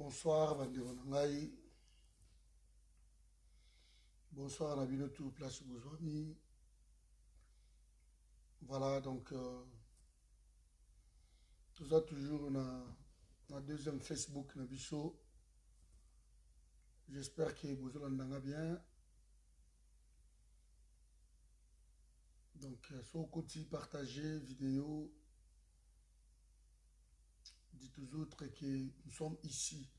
Bonsoir, Bandeko Nangai. Bonsoir, Nabino tout place Bouzouami. Voilà, donc, tout ça toujours na deuxième Facebook, Nabiso. J'espère que vous allez bien. Donc, sur le côté, partagez vidéo. Dites aux autres que nous sommes ici.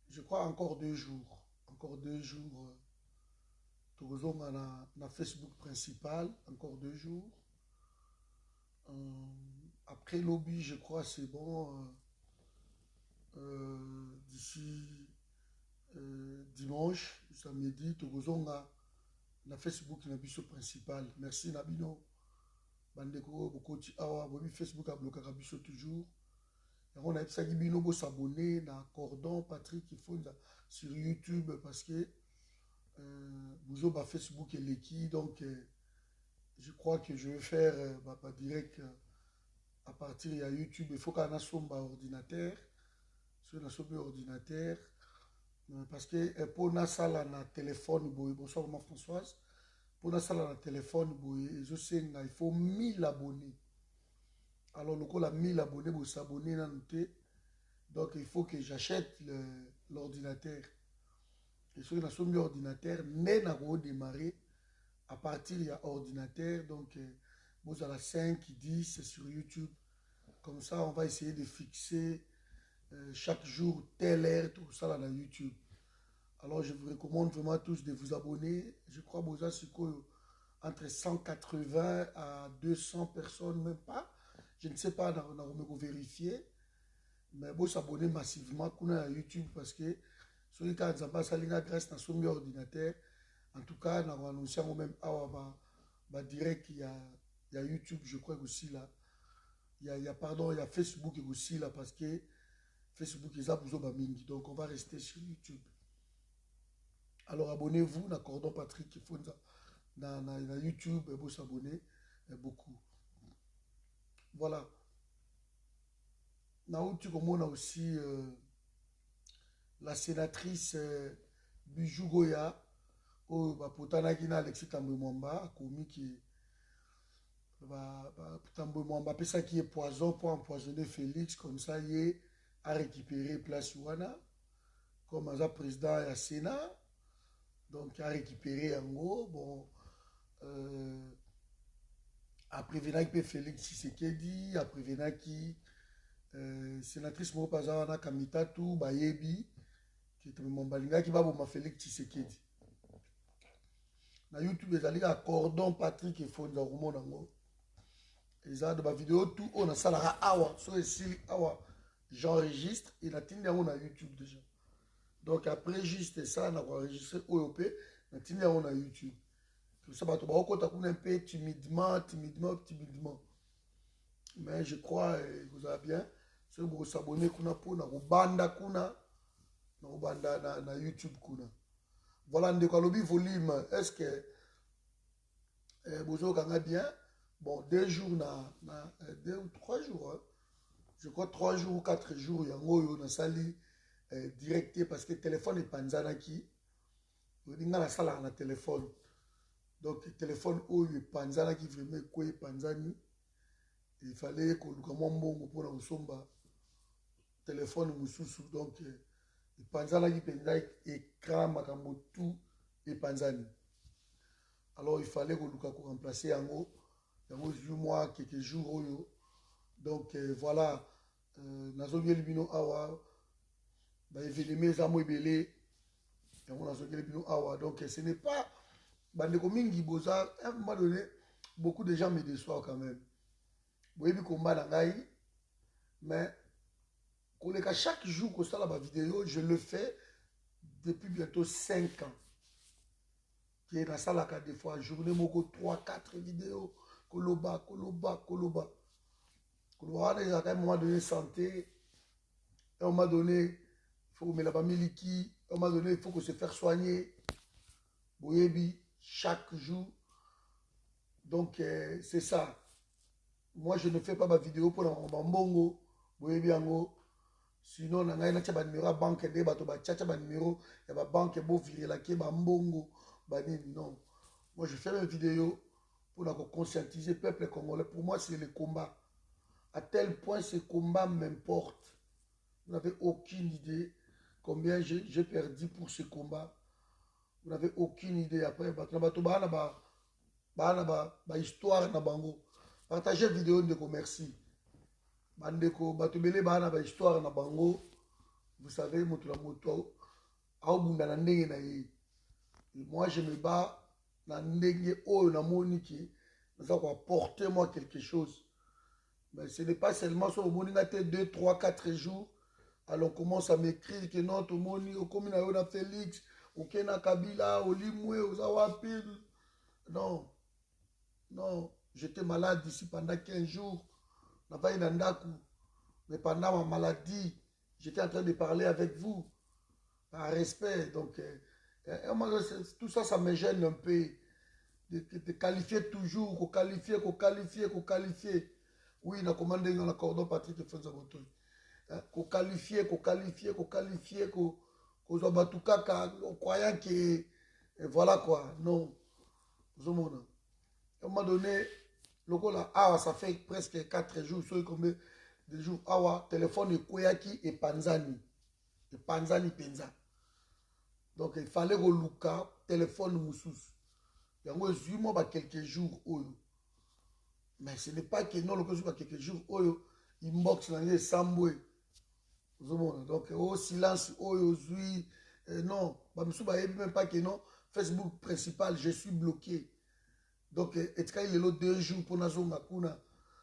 Je crois encore 2 jours. Encore 2 jours. Toujours na Facebook principal. Encore 2 jours. Après lobby, je crois c'est bon. D'ici dimanche, samedi, toujours na Facebook na biso principal. Merci Nabino. Bandeko bokoti awa bobi Facebook a bloqué biso toujours. Et on a essayé de s'abonner à Cordon Patrick Ifonza sur YouTube parce que vous avez Facebook et l'équipe. Donc, je crois que je vais faire direct à partir de YouTube. Il faut qu'on ait un ordinateur. Sur un ordinateur. Parce que pour une salle à téléphone, bonsoir maman Françoise. Pour une salle à téléphone, je sais il faut 1000 abonnés. Alors, le coup, 1000 abonnés pour s'abonner dans le. Donc, il faut que j'achète l'ordinateur. Et sur un ordinateur, mais on va démarrer à partir de l'ordinateur. Donc, vous avez 5, 10 sur YouTube. Comme ça, on va essayer de fixer chaque jour telle heure, tout ça là dans YouTube. Alors, je vous recommande vraiment tous de vous abonner. Je crois que vous avez entre 180 à 200 personnes, même pas. Je ne sais pas, on va vérifier. Mais vous s'abonner massivement à YouTube parce que ceux qui ont passé la grâce dans son ordinateur, en tout cas, on a annoncé même direct qu'il y a YouTube, je crois aussi là. Il y a Facebook aussi là parce que Facebook ils ont besoin de mingi. Donc on va rester sur YouTube. Alors abonnez-vous, dans Cordon Patrick, il faut dans YouTube, vous s'abonner beaucoup. Voilà. Dans YouTube, on a aussi la sénatrice Bijou Goya, au Potanaki na Alexis Tambwe Mwamba, commis qui Tambwe Mwamba, ça qui est poison pour empoisonner Félix, comme ça il a récupéré place Ouana, comme un président à Sénat, donc il a récupéré en gros, bon, après venaki Félix Tshisekedi, après venaki sénatrice moko paza wana Kamitatu bayebi qui va boma Félix Tshisekedi na YouTube ezali ka Cordon Patrick Ifonza komona ngo eza de ba vidéo tout on a salaka awa so esili awa j'enregistre et na tindi yango na YouTube déjà. Donc après juste ça na enregistrer OOP na tindi yango na YouTube. Tout ça bato ba okota kuna un peu timidement. Mais je crois vous avez bien. Si vous vous abonnez kuna pour na banda kuna na YouTube kuna. Voilà ndeko lobi volume. Est-ce que vous avez bien? Bon, 2 jours 2 ou 3 jours. Hein. Je crois 3 jours ou 4 jours yango na sali directé parce que téléphone est panzana qui. Vous dites na sala na téléphone. Donc téléphone est panzana qui vraiment quoi panzani. Il fallait que le camombo pour la somba téléphone mususu donc panzana qui penza écran makambo tout et panzani. Alors il fallait que le remplacer yango moi quelques jours donc voilà nazobi libino awa ba événement za mo ebele yango nazobi libino awa donc ce n'est pas bandeko mingi boza à un moment donné beaucoup de gens me déçoivent quand même. Boyebi combat na ngai mais koleka chaque jour que ça la vidéo je le fais depuis bientôt 5 ans qui est dans ça là des fois journée moko 3 4 vidéos koloba à un moment donné santé à un moment donné il faut mettre la miliki à un moment donné il faut que se faire soigner boyebi chaque jour donc c'est ça. Moi, je ne fais pas ma vidéo pour la mbongo. Boyebi yango. Sinon, on a un numéro à banque, des bateaux, un numéro, il y a une banque, beau virer la quai, mbongo, non. Moi, je fais mes vidéos pour conscientiser le peuple congolais. Pour moi, c'est le combat. À tel point, ce combat m'importe. Vous n'avez aucune idée combien j'ai perdu pour ce combat. Vous n'avez aucune idée. Après, histoire na bango. Partagez la vidéo de merci. Bandeko, batubele bana ba histoire na bango. Vous savez, moto la moto. Aobunda na ndenge na ye. Moi, je me bats na ndenge oyo na moniki. Ça va apporter moi quelque chose. Mais ce n'est pas seulement sur le moninga 2, 3, 4 jours. Alors on commence à m'écrire que non, tout le monde, au commun à Félix, au Kena Kabila, au Limoué, au Zawapil. Non, non, j'étais malade ici pendant 15 jours. Mais pendant ma maladie, j'étais en train de parler avec vous, par respect. Donc, tout ça, ça me gêne un peu. De qualifier toujours, qu'on qualifier. Oui, on a commandé dans l'accord Patrick Fonza Botoy. Qu'on qualifier, qu'on soit batukaka, en croyant que voilà quoi. Non. À un moment donné, le là, ça fait presque 4 jours, sur combien de jours, téléphone et Koyaki et Panzani. Et Panzani Penza. Donc il fallait que Luka téléphone Moussous. Il y a quelques jours. Mais ce n'est pas que non, le quelques jours, inbox dans les samboué. Donc au silence, non, même pas que non, Facebook principal, je suis bloqué. Donc il y a 2 jours pour Nazonga Kuna.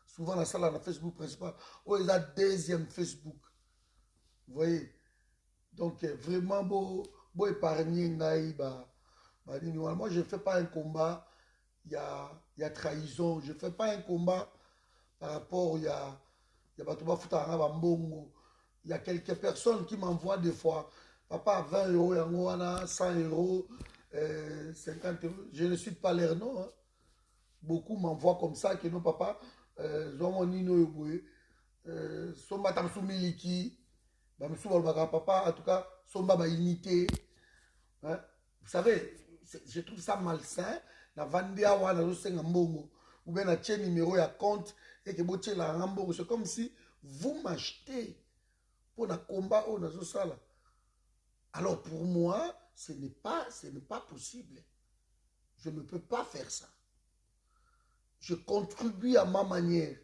Souvent la salle dans Facebook principal. Il y a deuxième Facebook. Vous voyez? Donc vraiment beau épargner moi je ne fais pas un combat. Il y a trahison. Je ne fais pas un combat par rapport, il y a quelques personnes qui m'envoient des fois, papa, 20 €, 100 €, 50 €. Je ne suis pas leur nom. Hein. Beaucoup m'envoient comme ça, que non, papa, papa, en tout cas, Somba unité. Hein? Vous savez, je trouve ça malsain. Na vandia wana losenga mbongo ou bien na tien numéro ya compte et que botie la mbongo, c'est comme si vous m'achetez pour un combat au nazo sala. Alors pour moi, ce n'est pas possible. Je ne peux pas faire ça. Je contribue à ma manière.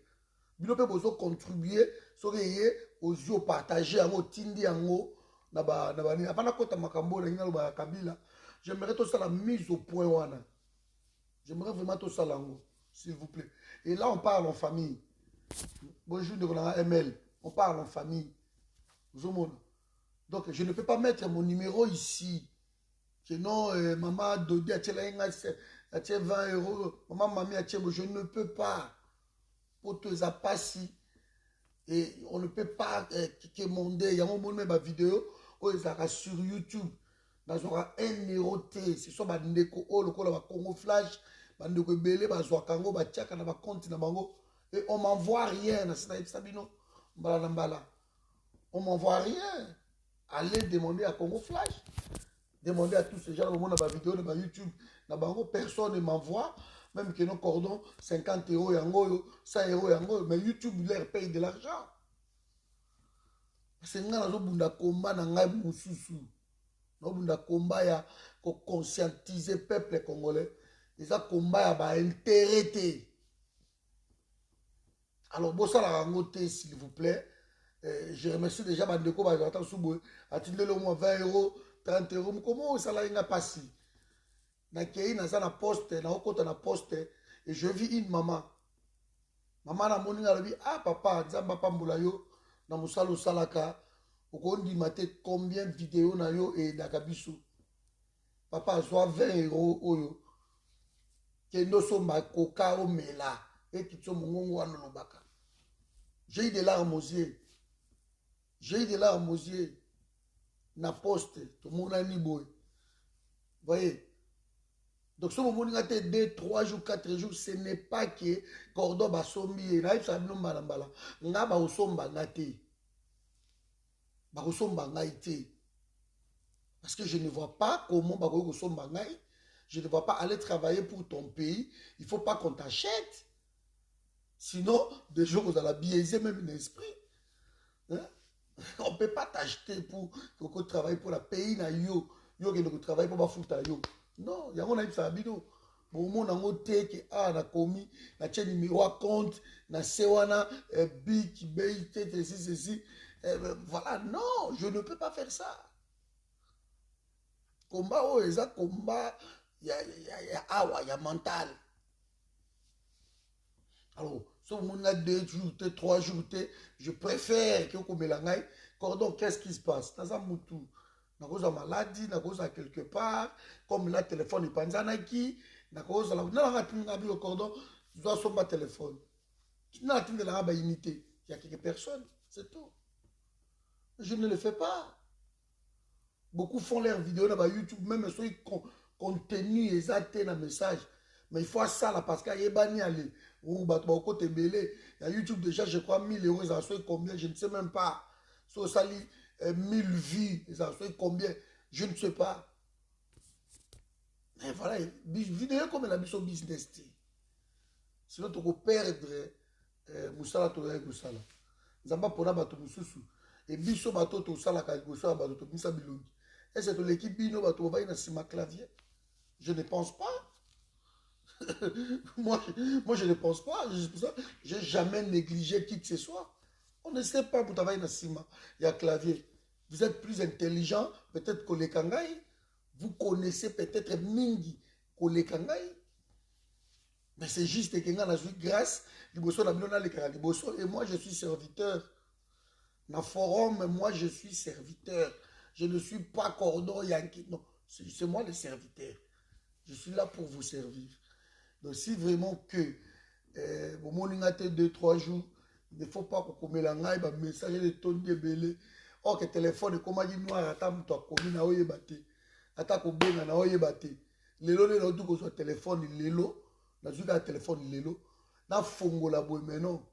Bino pe bozo contribuer so que aux yeux partager en tindi yango na ba ni apana kota makambo na ngalo ba Kabila. J'aimerais tout ça la mise au point wana. J'aimerais vraiment tout ça lango, s'il vous plaît. Et là, on parle en famille. Bonjour, ML. On parle en famille. Donc, je ne peux pas mettre mon numéro ici. Que non, maman Dodi a 20 €. Maman Mami a je ne peux pas. Pour te zapassi. Et on ne peut pas commander. Il y a un moment ma vidéo. Oh, ils sur YouTube. Dans un numéroté, ce sont des Congo Flash, des Belé, des Kango, des Tchaka, des comptes, et on m'envoie rien. On m'envoie rien. Allez demander à Congo Flash. Demandez à tous ces gens, dans ma vidéo, dans YouTube, personne ne m'envoie. Même que nos cordons, 50 €, 100 €, mais YouTube leur paye de l'argent. C'est un combat dans un moussousou. Nobunda combat ya ko conscientiser peuple congolais. Ils ont combat ya intérêt. Alors bossa la rangote s'il vous plaît. Je remercie déjà Bandeko ba attend sous atindele au moins 20 €, 30 €. Comment ça la inga passi? Na kei na za na poste, na okota na poste et je vis une maman. Maman na moninga lobi papa nzamba pambola yo na musalo salaka. Okondi mate combien de vidéos na yo et nakabiso. Papa soit 20 € oyo. Kendo so makoka o mela. Et kitso mongongo wana lobaka. J'ai eu des larmes aux yeux. J'ai eu des larmes aux yeux. Na poste. Tout le monde a ni boy. Voyez. Donc ce moment là 2, 3 jours, 4 jours, ce n'est pas que cordon basombi. Na isa bino mbala. Nga ba osomba ngate. bakosomba ngai te. Parce que je ne vois pas comment bakosomba ngai. Je ne vois pas aller travailler pour ton pays. Il ne faut pas qu'on t'achète. Sinon, des jours, vous allez biaiser même l'esprit. Hein? On ne peut pas t'acheter pour que tu travailles pour la pays. Yo qui travaille pour bafuta yo. Non, il y a un Fabino. Bon, mon ango te que na commis, na tien numéro à compte, na sewana, big, ceci. Voilà, non, je ne peux pas faire ça. Combat, oh, ça combat, il y a mental. Alors, si on a 2 jours, 3 jours, je préfère que vous me l'ayez. Cordon, qu'est-ce qui se passe? Dans un moutou, dans une maladie, dans quelque part, comme là, téléphone, il pense à qui, dans le cordon, je dois sur ma téléphone. Je n'ai pas de la unité. Il y a quelques personnes, c'est tout. Je ne le fais pas. Beaucoup font leurs vidéos dans YouTube, même sur le contenu exact dans le message. Mais il faut ça là parce qu'il y a des aller. Ou côté belé. Il y a YouTube déjà, je crois, 1000 euros, ils en sont combien, je ne sais même pas. Sur ça, 1000 vues, ils en sont combien, je ne sais pas. Mais voilà, vidéo comme la mission business. Sinon, tu peux perdre Moussala Toya Moussala. Zamba pona bato mususu. Et biso bato to sala ka goso bato to misa bilongi. Et c'est l'équipe bino bato va na sima clavier. Je ne pense pas. moi, je ne pense pas. Je n'ai jamais négligé qui que ce soit. On ne sait pas pour travailler dans Sima. Il y a clavier. Vous êtes plus intelligent, peut-être que les Kangai. Vous connaissez peut-être Mingi que les Kangai. Mais c'est juste que nous avons grâce. Et moi, je suis serviteur. Dans le forum, moi, je suis serviteur. Je ne suis pas cordon Yankee. Non, c'est moi le serviteur. Je suis là pour vous servir. Donc, si vraiment que vous m'avez 2-3 jours, il ne faut pas que vous me l'envoyez un message de ton débélé. Or, que le téléphone est comme un noir, attends, tu as commis na oye bate. Attends, que benga na oye bate. Lelo, le tout que soit téléphone, lelo. Na zuka téléphone, lelo. Na fongo la boue, mais non.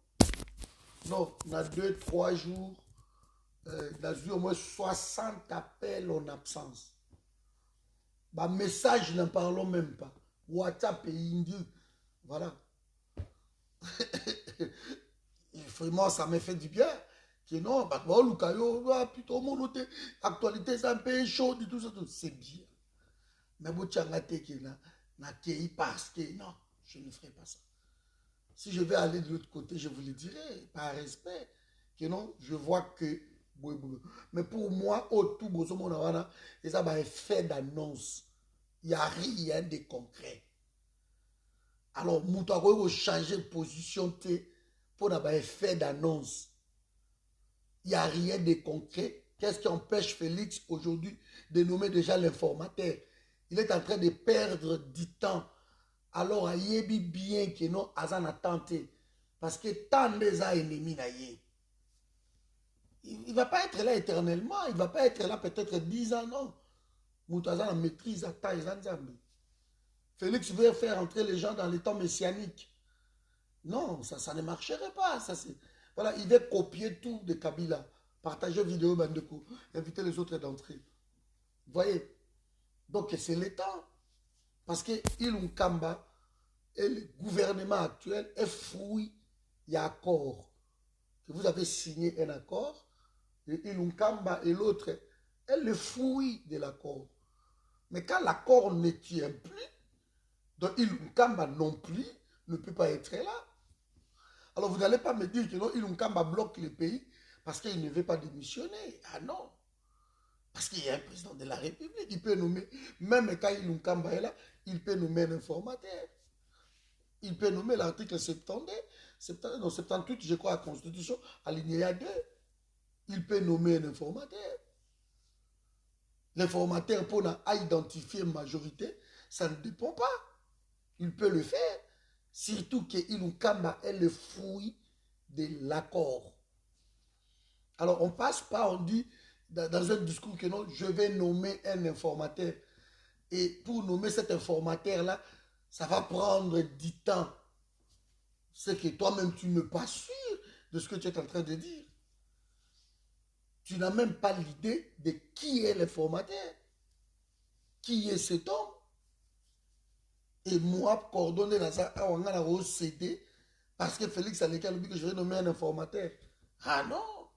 Non, na 2-3 jours, na zu au moins 60 appels en absence. Bah, message, n'en parlons même pas. WhatsApp et Indi. Voilà. Vraiment, ça m'a fait du bien. Que non, bah, plutôt mon actualité, c'est un peu chaud, tout ça, c'est bien. Mais vous t'engagez que na parce que non, je ne ferai pas ça. Si je vais aller de l'autre côté, je vous le dirai, par respect, que non, je vois que. Mais pour moi, autour de et ça va être fait d'annonce. Il n'y a rien de concret. Alors, nous devons changer de position pour avoir un fait d'annonce. Il n'y a rien de concret. Qu'est-ce qui empêche Félix aujourd'hui de nommer déjà l'informateur? Il est en train de perdre du temps. Alors, il y a bien que non, Azan a tenté. Parce que tant des ennemis, il ne va pas être là éternellement. Il ne va pas être là peut-être 10 ans, non. Moutazan maîtrise à taille. Félix veut faire entrer les gens dans les temps messianiques. Non, ça ne marcherait pas. Ça, voilà, il veut copier tout de Kabila. Partager vidéo, Bandeko. Inviter les autres d'entrer. Vous voyez? Donc, c'est le temps. Parce que Ilum Kamba et le gouvernement actuel est fouillé. Il y a accord. Que vous avez signé un accord. Et Ilum Kamba et l'autre est le fouille de l'accord. Mais quand l'accord ne tient plus, donc Ilum Kamba non plus ne peut pas être là. Alors vous n'allez pas me dire que non, Ilum Kamba bloque le pays parce qu'il ne veut pas démissionner. Ah non. Parce qu'il y a un président de la République, il peut nommer, même quand Ilum Kamba est là, il peut nommer un informateur. Il peut nommer l'article 78, je crois, à la Constitution, alinéa 2. Il peut nommer un informateur. L'informateur pour identifier une majorité, ça ne dépend pas. Il peut le faire. Surtout qu'il Kamba est le fruit de l'accord. Alors on passe pas, on dit dans un discours que non, je vais nommer un informateur. Et pour nommer cet informateur-là, ça va prendre du temps. C'est que toi-même, tu n'es pas sûr de ce que tu es en train de dire. Tu n'as même pas l'idée de qui est le formateur. Qui est cet homme? Et moi, coordonner dans ça, on a cédé parce que Félix a dit que je vais nommer un informateur. Ah non!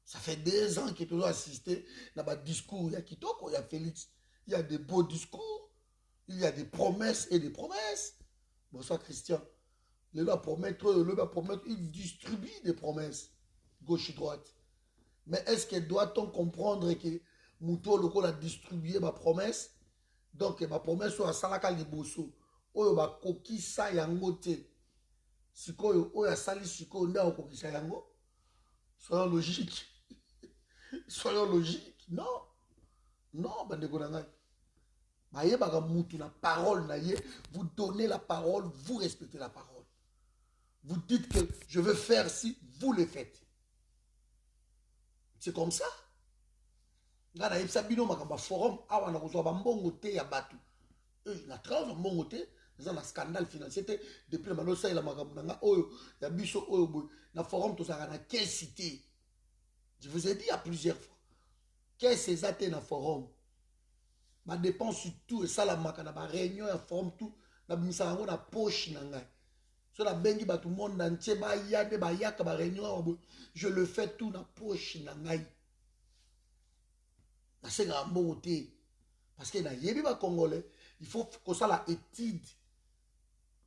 Ça fait 2 ans qu'il est toujours assisté dans le discours. Il y a Kitoko, il y a Félix. Il y a des beaux discours. Il y a des promesses et des promesses. Bonsoir Christian. Il va promettre, il distribue des promesses. Gauche et droite. Mais est-ce que doit-on comprendre que Mouto Loko a distribué ma promesse? Donc ma promesse soit Salaka Liboso. Oyo ba kokisa yango te. Sikoyo oyo sali sikoyo nda kokisa yango. Soyons logiques. Soyons logiques. Non. Non, bandeko na ngai. Baye baga mutu na parole na ye, vous donnez la parole, vous respectez la parole. Vous dites que je veux faire si vous le faites. C'est comme ça. Ngana yebisa bino makamba forum awa na kozwa bambongo te ya batu. Na trace mbongo te, na un scandale financier te depuis le malosa ila makambo nga oyo ya biso oyo boy na forum to saka na quelle cité. Je vous ai dit à plusieurs fois. Qu'est-ce que c'est na forum? Ma dépense sur tout et ça la makana ba réunion ya forum tout na bimisa yango na poche na ngai. So la bengi ba tout le monde entier ba yade ba yaka ba réunion je le fais tout na poche na ngai. Na senga mbongo te parce que na yebi ba congolais, il faut que ça la étude.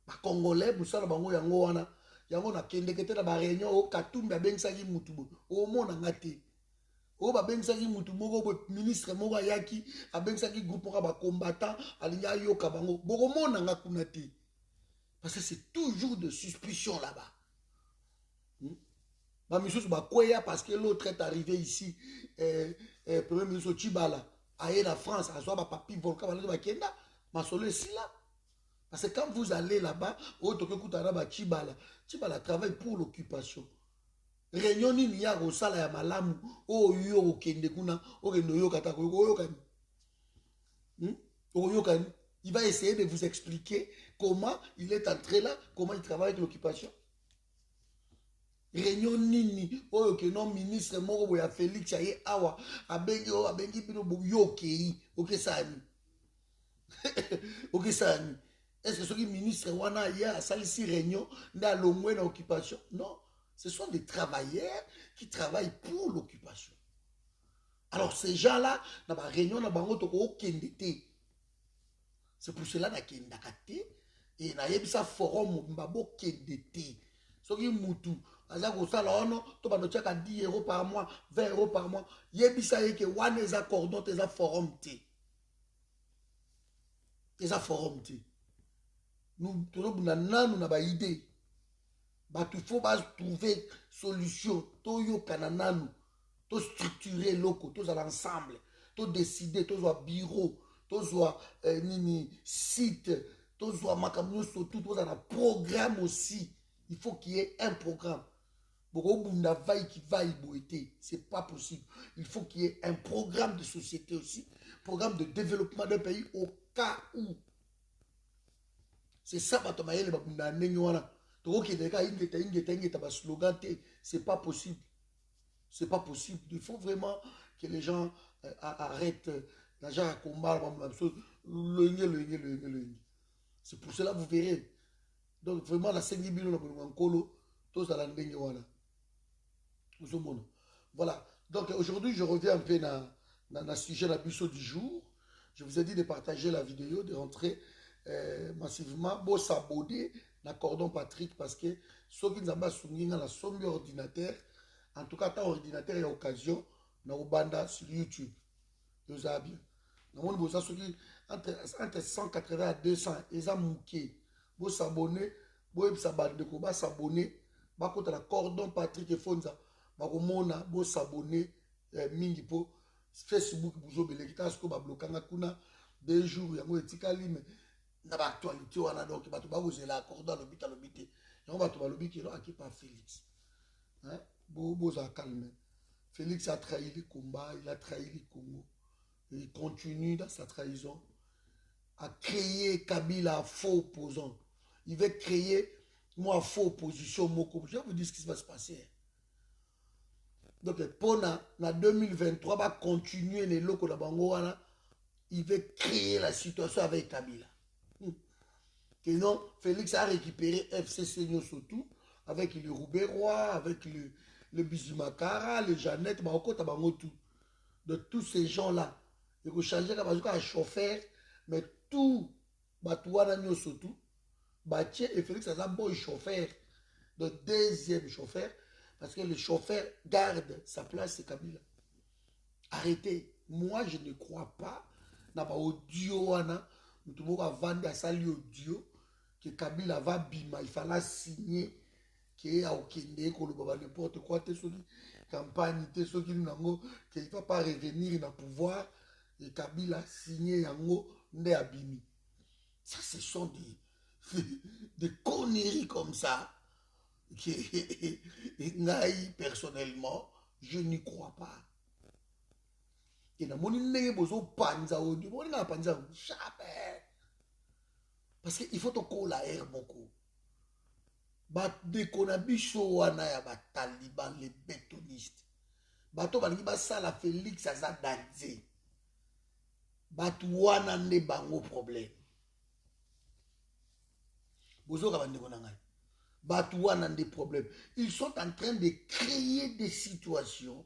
Ba congolais pour ça bango yango wana yango na kende kete na ba réunion o katumbi abengisa ki mutu bo o mona ngate. O ba bengisaki mutu moko bo ministre moko ayaki abengisaki groupe moko ba combattant alinya yoka bango boko mona nga kuna te parce que c'est toujours de suspicion là-bas. Ba misusu ba kweya parce que l'autre est arrivé ici premier ministre Chibala aye la France a soit ba papi volcan ba kenda ma solo ici là parce que quand vous allez là-bas o to ke kutana ba Chibala travaille pour l'occupation. Réunion ni ya rosala ya malamu oyo okende kuna okende oyokata oyokani. Oyokani. Il va essayer de vous expliquer comment il est entré là, comment il travaille avec l'occupation. Réunion nini oyo ke non ministre moko ya Félix aye awa abengi bino yokei okesani. Okesani. Est-ce que ce ministre wana ya salisi réunion na longwe na occupation? Non. Ce sont des travailleurs qui travaillent pour l'occupation. Alors ces gens-là, dans la réunion, c'est pour cela qu'il y a et na yebisa forum mbabo kendete. Ce qui mutu, aza ko sala ono, to ba no chaka 10 € par mois, 20 € par mois. Yebisa yeke wane za cordon te za forum te. Eza forum te. Nous na ba idée. Il faut trouver solution. Toyo kanananu. To structurer loko. To l'ensemble. To décider. To zo bureau. To zo nini site. To zo makamyo surtout. To zo un programme aussi. Il faut qu'il y ait un programme. C'est pas possible. Il faut qu'il y ait un programme de société aussi. Programme de développement d'un pays au cas où. C'est ça, c'est pas possible. C'est pas possible. Il faut vraiment que les gens arrêtent d'agir à combat. C'est pour cela que vous verrez. Donc vraiment, la 5 000 tous à la voilà. Donc aujourd'hui, je reviens un peu dans le sujet de du jour. Je vous ai dit de partager la vidéo, de rentrer massivement, pour s'abonner à Cordon Patrick parce que ceux qui n'ont pas soumis dans la somme ordinateur, en tout cas, tant ordinateur et occasion, dans banda sur YouTube. Vous avez bien. Entre 180 à 200, ils ont mouqué. Vous s'abonner, vous s'abonner, vous la Cordon Patrick et Fonza, vous s'abonner, mingi po Facebook, vous avez bloqué 2 jours, il y a un petit calme. Na ba actualité wana donc bato ba ozela accorder l'hôpital l'hôpital donc bato ba lobi ki no aki pas Félix hein boza calme. Félix a trahi le combat, il a trahi le Congo, il continue dans sa trahison à créer Kabila faux opposant. Il veut créer moi faux opposition moko. Je vais vous dire ce qui va se passer. Donc, pour na 2023, va continuer les locaux de Bangoana. Il veut créer la situation avec Kabila. Que non, Félix a récupéré FCC surtout, avec le Roubaix-Roi, avec le Bizumakara, le Jeannette, tout. De tous ces gens-là. Il faut changer un chauffeur, mais tout, Batouana surtout, Batier et Félix a un bon chauffeur, le deuxième chauffeur, parce que le chauffeur garde sa place, c'est Kabila. Arrêtez. Moi, je ne crois pas dans l'audio, tout le monde va vendre à sali audio, que Kabila va bima, il fallait signer, qu'il y a n'importe quoi, campagne, qu'il ne va pas revenir dans le pouvoir, et Kabila signé yango, nde abimi. Ça, ce sont des conneries comme ça, que personnellement, je n'y crois pas. Et na moni ndenge bozo panza audio moni na panza jamais parce que il faut to kola air beaucoup ba de kona biso wana ya ba taliban les bétonistes bato balingi basala Félix aza danze bato wana nde bango problème bozo ka bande kona ngai bato wana nde problème. Ils sont en train de créer des situations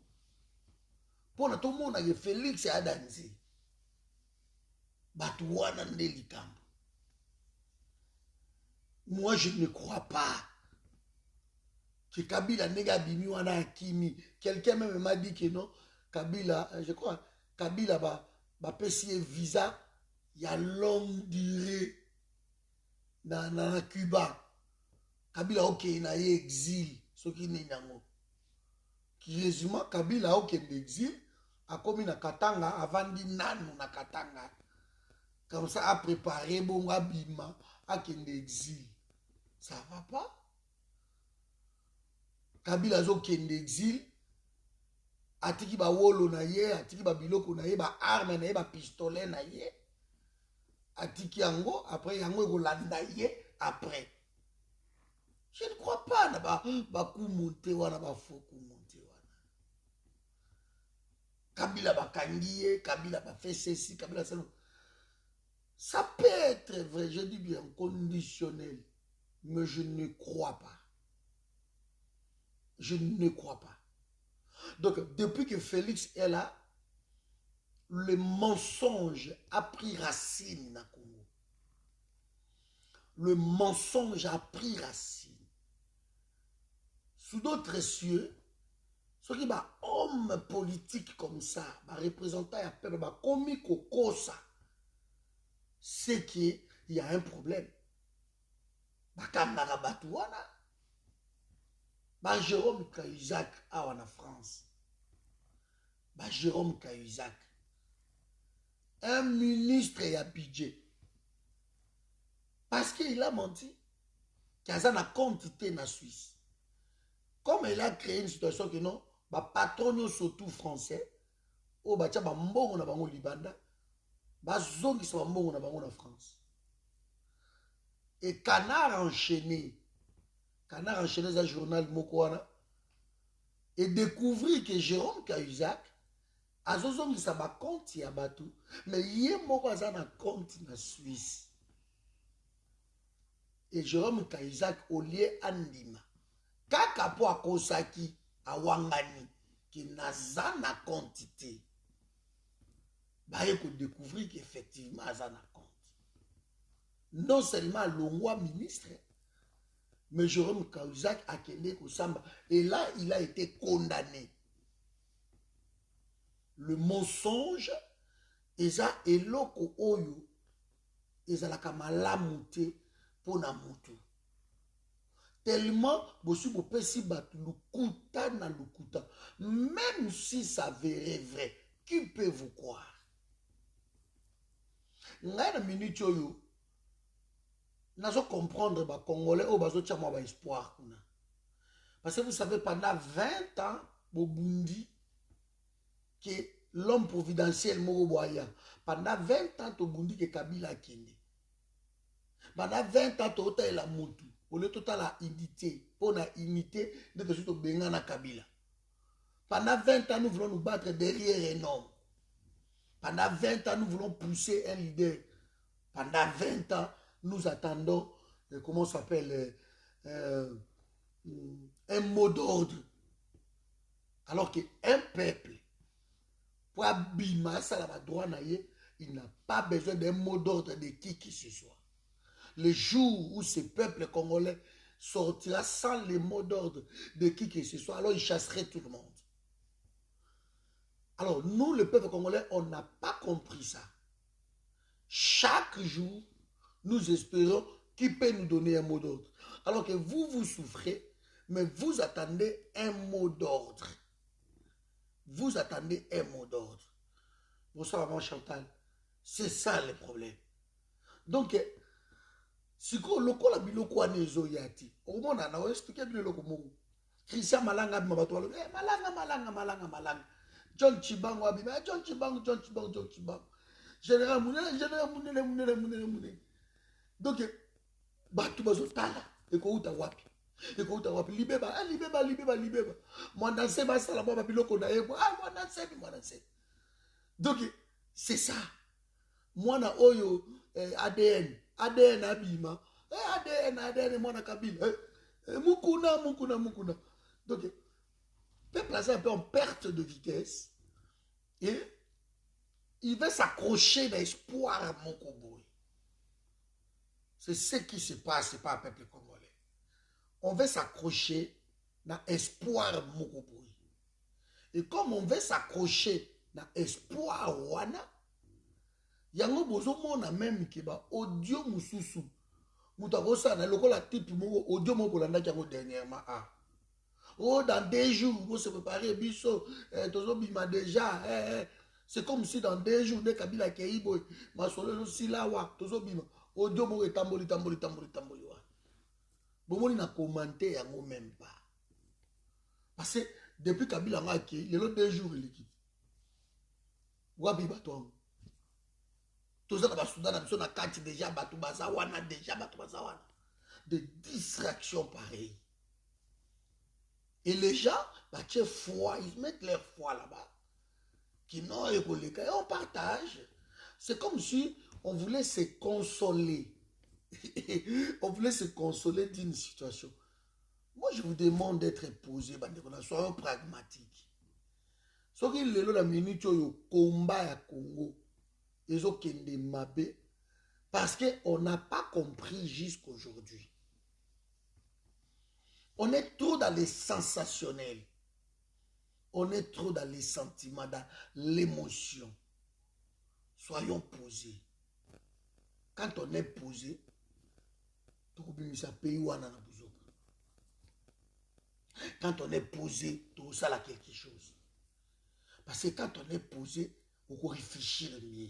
pour tout le monde que Félix a dansé. Batouana Nelikambo. Moi, je ne crois pas que Kabila nega bimi wana akimi. Quelqu'un même m'a dit que non, Kabila, je crois, Kabila va payer visa, il y a longue durée dans Cuba. Kabila ok, il a exil, ce qui n'est pas. Qui résume, Kabila ok, l'exil. A commis na Katanga avant di nanu na Katanga comme ça a préparé bon abima à kende exil ça va pas Kabila zo kende exil atiki ba wolo na ye atiki ba biloko na ye ba arme na ye ba pistolet na ye atiki yango après yango ekolanda ye après je ne crois pas na ba kumonte wana ba faux kumonte wana Kabila bakangiye, Kabila ba fait ceci, Kabila ça. Ça peut être vrai, je dis bien conditionnel, mais je ne crois pas. Je ne crois pas. Donc, depuis que Félix est là, le mensonge a pris racine dans Congo. Le mensonge a pris racine. Sous d'autres cieux, ceux qui sont hommes politiques comme ça, représentants à peuple, comme ça, c'est qu'il y a un problème. Jérôme Cahuzac en France. Jérôme Cahuzac. Un ministre et un budget. Parce qu'il a menti. Qu'il y a une quantité en Suisse. Comme il a créé une situation que non, patron surtout français, au bacha mbongo na bango libanda, bazongi sa mbongo na bango na France. Et Canard enchaîné un journal Mokoana, et découvrir que Jérôme Cahuzac a zozongi sa ba compte ya batu, mais yé moko aza na compte na Suisse. Et Jérôme Cahuzac au lieu andima. Kaka po akosaki awangani qui naza na quantité baye ko découvrir qu'effectivement aza na compte non seulement longwa ministre mais Jérôme Cahuzac a kende ko samba et là il a été condamné. Le mensonge eza eloko oyo ezalaka malamu te pona mutu. Tellement, si vous pouvez battre lukuta na lukuta, même si ça verrait vrai, qui peut vous croire? N'a minute yo, n'a comprendre ba Congolais ou bazo tchama ba espoir kuna. Parce que vous savez pendant 20 ans, Bobundi que l'homme providentiel Moro Boya, pendant 20 ans to Bundi que Kabila kende. Pendant 20 ans to ota la mutu. Au lieu total la unité, pour la unité de que surtout benga na Kabila. Pendant 20 ans, nous voulons nous battre derrière un homme. Pendant 20 ans, nous voulons pousser un leader. Pendant 20 ans, nous attendons, comment ça s'appelle, un mot d'ordre. Alors qu'un peuple, pour abîmer ça, il n'a pas besoin d'un mot d'ordre de qui que ce soit. Le jour où ce peuple congolais sortira sans le mot d'ordre de qui que ce soit, alors il chasserait tout le monde. Alors, nous, le peuple congolais, on n'a pas compris ça. Chaque jour, nous espérons qu'il peut nous donner un mot d'ordre. Alors que vous, vous souffrez, mais vous attendez un mot d'ordre. Vous attendez un mot d'ordre. Bonsoir, maman Chantal. C'est ça le problème. Donc, si vous avez expliqué, vous avez expliqué, Christian Malanga, Malanga. John Chibango, John Chibango. Général Mounele. Donc, Batu Bazotala, et Kouta Wapi. Libeba. Moi, dans ces basses, la baba piloko na ebo. Moi, dans ces. Donc, c'est ça. Moi, na oyo, ADN abima. ADN, moi, na Kabila. Mukuna. Donc, le peuple est un peu en perte de vitesse. Et il veut s'accrocher dans l'espoir à Mokoboy. C'est ce qui se passe, c'est pas un peuple congolais. On veut s'accrocher dans l'espoir à Mokoboy. Et comme on veut s'accrocher dans l'espoir wana, yango bozo mona même ki ba audio mususu. Mutakosa na lokola type moko audio moko landa yango dernièrement ah. Oh, dans 2 jours, vous se préparez, biso, tozo bima déjà, c'est comme si dans 2 jours, dès Kabila Keiboy, ma solo silawa, tozo bima, audio mo tamboli. Bon, on a commenté yango même pas. Parce que depuis Kabila nga Kei, il y a 2 jours il quitte. Wabi baton. Tozo na basuda na biso na kati déjà batu bazawana déjà batu bazawana. Des distractions pareilles. Et les gens, foi, ils mettent leur foi là-bas. Et on partage. C'est comme si on voulait se consoler. On voulait se consoler d'une situation. Moi, je vous demande d'être posé, soyons pragmatiques. Ce qui est la minute au combat à Congo, ils ont kende mabé parce qu'on n'a pas compris jusqu'aujourd'hui. On est trop dans les sensationnels. On est trop dans les sentiments, dans l'émotion. Soyons posés. Quand on est posé, quand on est posé, tout ça a quelque chose. Parce que quand on est posé, on peut réfléchir mieux.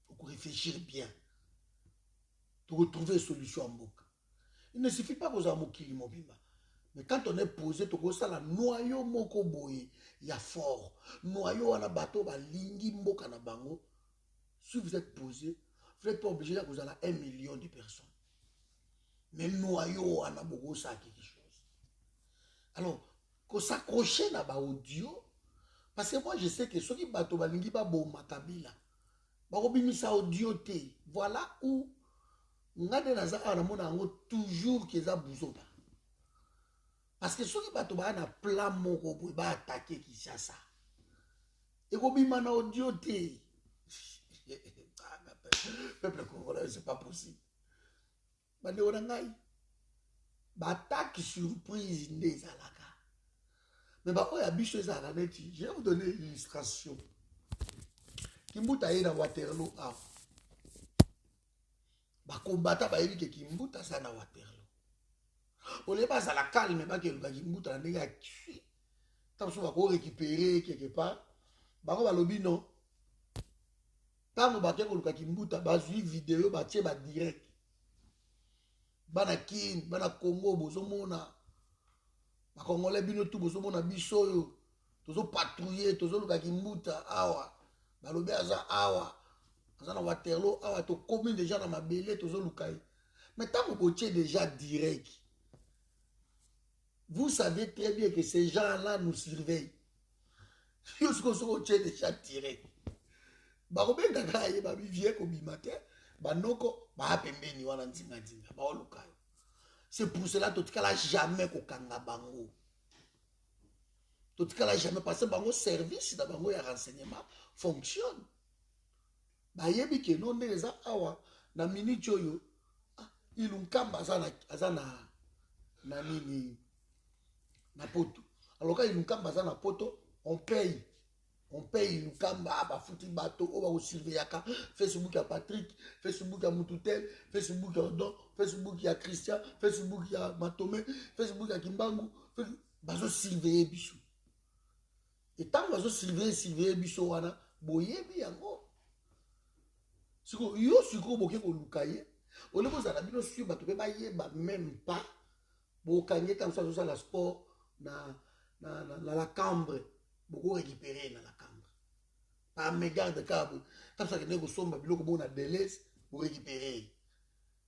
On peut réfléchir bien. Pour trouver une solution en boucle. Il ne suffit pas aux amours qui mobimba. Mais quand on est posé, tu vois ça la noyau moko boye, il y a fort. Noyau na bateau ba lingi mboka na bango. Si vous êtes posé, vous n'êtes pas obligé de vous aller 1 million de personnes. Mais noyau na bogo ça quelque chose. Alors, qu'on s'accroche na ba audio parce que moi je sais que ceux qui bateau ba lingi ba bo makabila. Ba robimisa audio te. Voilà où ngade na za na mona ngo toujours que za buzota. Parce que ceux qui bateau ba na plan moko boy ba attaquer Kinshasa. Et robima na audio te. Peuple congolais, c'est pas possible. Bande orangai. Ba attaque surprise des alaka. Mais bah oya bicho ezala neti, je vais vous donner une illustration. Kimbuta ye na Waterloo a. Ba combattant ba yebi ke Kimbuta sa na Waterloo. Ole ba za la calme ba ke luka Kimbuta na ndenge ya ki. Tant so ba ko récupérer quelque part. Ba ko ba lobi non. Tant ba ke luka Kimbuta ba zui vidéo ba tie ba direct. Bana kin, bana Congo bozo mona. Ba Congolais bino tout bozo mona biso yo. Tozo patrouiller, tozo luka Kimbuta awa. Balobi aza awa. Aza na Waterloo awa to komi déjà na mabele tozo luka. Mais tant que botier déjà direct. Vous savez très bien que ces gens-là nous surveillent. Jusqu'au jour où tu es déjà tiré. C'est pour cela que tu n'as jamais kokanga bango. Tu n'as jamais passé bango service dans bango ya renseignement fonctionne. Bayebi ke non les awa na minute oyo ilunkamba azana na nini na poto. Alors quand ilunkamba azana poto, on paye. On paye ilunkamba ba futi bato o ba ko surveillaka Facebook ya Patrick, Facebook ya Mututel, Facebook ya Odon, Facebook ya Christian, Facebook ya Matome, Facebook ya Kimbangu, bazo surveiller biso. Et tant bazo surveiller biso wana boyebi yango. Siko yo siko boke ko lukaye. Ole ko zala bino sur bato pe ba yeba même pas bo kanye comme ça la sport la cambre beaucoup récupérer dans la cambre par mégarde de câble comme ça que nego somba biloko bona délès pour récupérer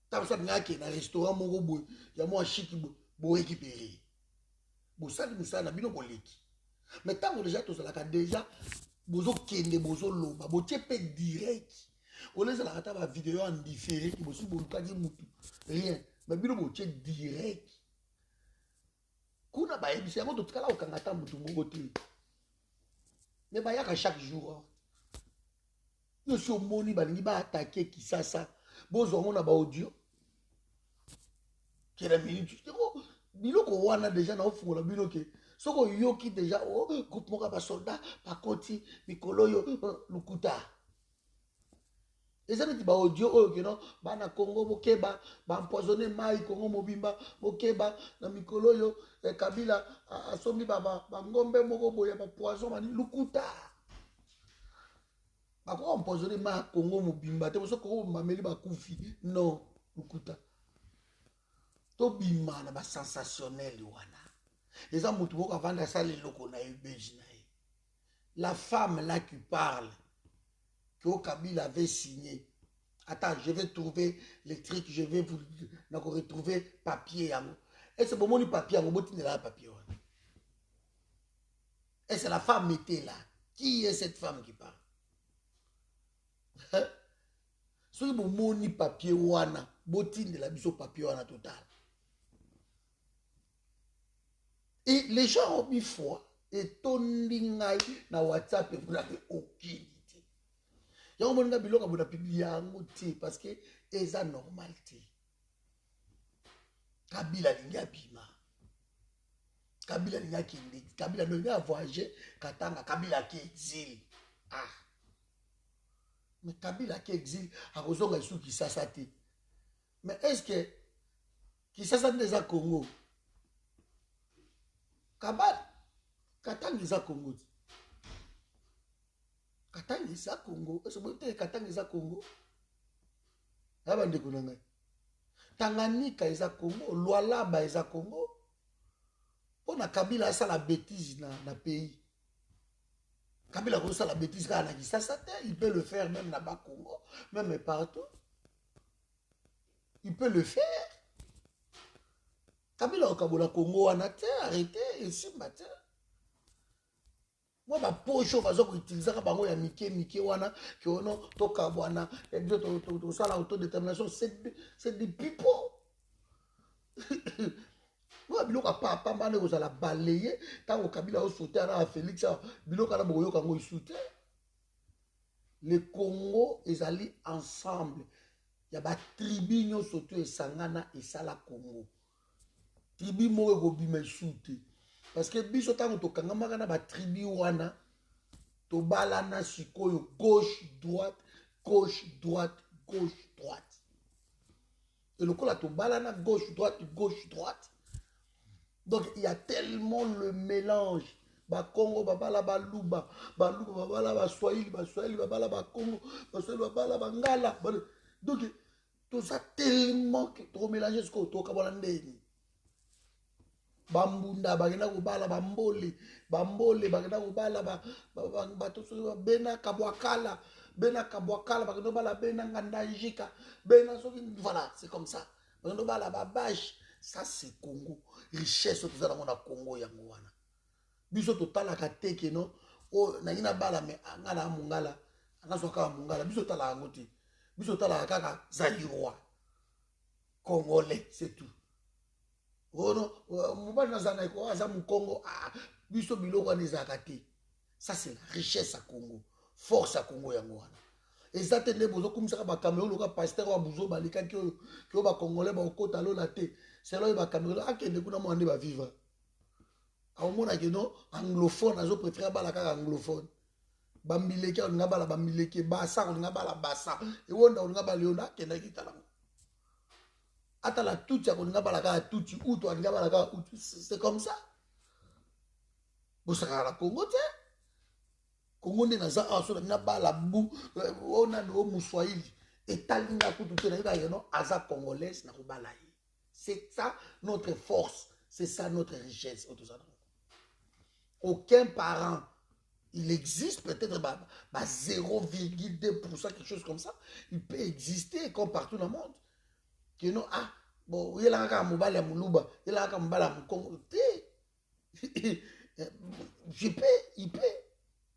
comme ça ngaki na restaurant moko boy ya moi chic bo récupérer bo sali musana bino boleki mais tant déjà tout ça là déjà bozo kende bozo loba bo tiepe direct on les a la vidéo en différé qui bozo bo kadi mutu rien mais bino bo tie direct kuna ba ebisi yango totikala okanga ta mutu moko te mais ba yaka chaque jour yo so moni balingi ba attaquer Kisasa bozo ngona ba audio kera minute biloko wana déjà na ofungola bino ke soko yoki déjà o groupe moka ba soldat ba koti mikolo yo lukuta ezana ti ba audio oyo keno bana Congo bokeba ba empoisonner mai Congo mobimba bokeba na mikolo yo Kabila asombi ba ngombe moko boya ba poison mani lukuta ba ko empoisonner mai Congo mobimba te so ko mameli ba kufi non lukuta to bimana ba sensationnel wana les amours tout ka vendre ça les locaux na ebeji na la femme là qui parle que Kabila avait signé. Attends, je vais trouver les trucs, je vais vous retrouver papier. Et c'est bon, mon papier, mon botin là, papier. Et c'est la femme était là. Qui est cette femme qui parle? Si vous avez papier, wana, botin de la biso papier, wana total. Et les gens ont mis foi. Et ton lingai na WhatsApp, vous n'avez aucune. Y'a un biloko bona publier parce que eza normalité. Kabila linga bima. Kabila linga kindi. Kabila no linga voyager katanga Kabila ki exil. Ah. Mais Kabila qui exil a kozonga sou Kisasa te. Mais est-ce que Kisasa déjà Congo? Kabal katanga za Congo. Katanga za Congo. Est-ce que vous Katanga za Congo? Abande kunanga. Tanganyika eza Congo, Lualaba eza Congo. On a Kabila ça la bêtise na pays. Kabila ça la bêtise quand na Kisasa te, il peut le faire même là-bas Congo, même partout. Il peut le faire. Kabila au Kabola Congo en a te, arrêtez ici matin. Moi, ma poche, on va utiliser bango ya mike wana, qui ono toka wana, et tout ça la autodétermination, c'est des pipeaux. Moi, biloko a pas mané aux la balayer, tant au Kabila au sauté à Félix, biloko na boyo kango sauté. Le Congo est allé ensemble. Il y a ba tribu nyo sauté et sangana et sala Congo. Tribu mo go bima sauté. Parce que biso tango to kangama na ba tribu wana to balana sikoyo gauche droite gauche droite gauche droite. Et le kola to balana gauche droite. Donc il y a tellement le mélange. Ba Congo babala baluba babala ba Swahili babala ba Congo babala bangala. Donc tout ça tellement que trop mélangé ce que to kabala ndeni. Bambunda bagenda kubala bambole bagenda kubala bato bena kabwakala bagenda bala bena ngandanjika bena soki voilà c'est comme ça bagenda bala babash Ça, c'est Congo. Richesse, tout ça, dans le Congo, Yangoana. Biso total la kateke, non? Oh, na bala, mais ngala mungala. Anasoka mungala. Biso tala angote. Biso tala kaka Zaïrois. Congolais, c'est tout. Oh non, mobali na zana ko aza mu Congo. Ah, biso biloko ane zakate. Ça, c'est la richesse à Congo. Force à Congo, Yangoana. Et ça, t'es né, bozo, comme ça, ba Cameroun, le pasteur, wa bouzo, balika, qui ba Congolais, ba okota, lo la te. C'est là, ba Cameroun, ah, qui est de kuna mwande, ba vivre. A moment que non, anglophone, azo préféré ba la kaka anglophone. Ba mileke, on nga ba la ba mileke, basa, on nga ba la basa. Et wonda, on nga ba leona, qui est na kita la. Ata la touti, on nga ba la kaka touti, ou toi, on nga ba la kaka outi. C'est comme ça. Vous savez, la Congo, t'es. Congo n'est pas la boue, on a le Moussoïli, et Talina Aza congolaise, c'est ça notre force, c'est ça notre richesse. Aucun parent, il existe peut-être 0,2%, quelque chose comme ça, il peut exister comme partout dans le monde. Que non, ah, bon, il y a un mobile à Moulouba, il y a un mobile à Moukongo, il peut.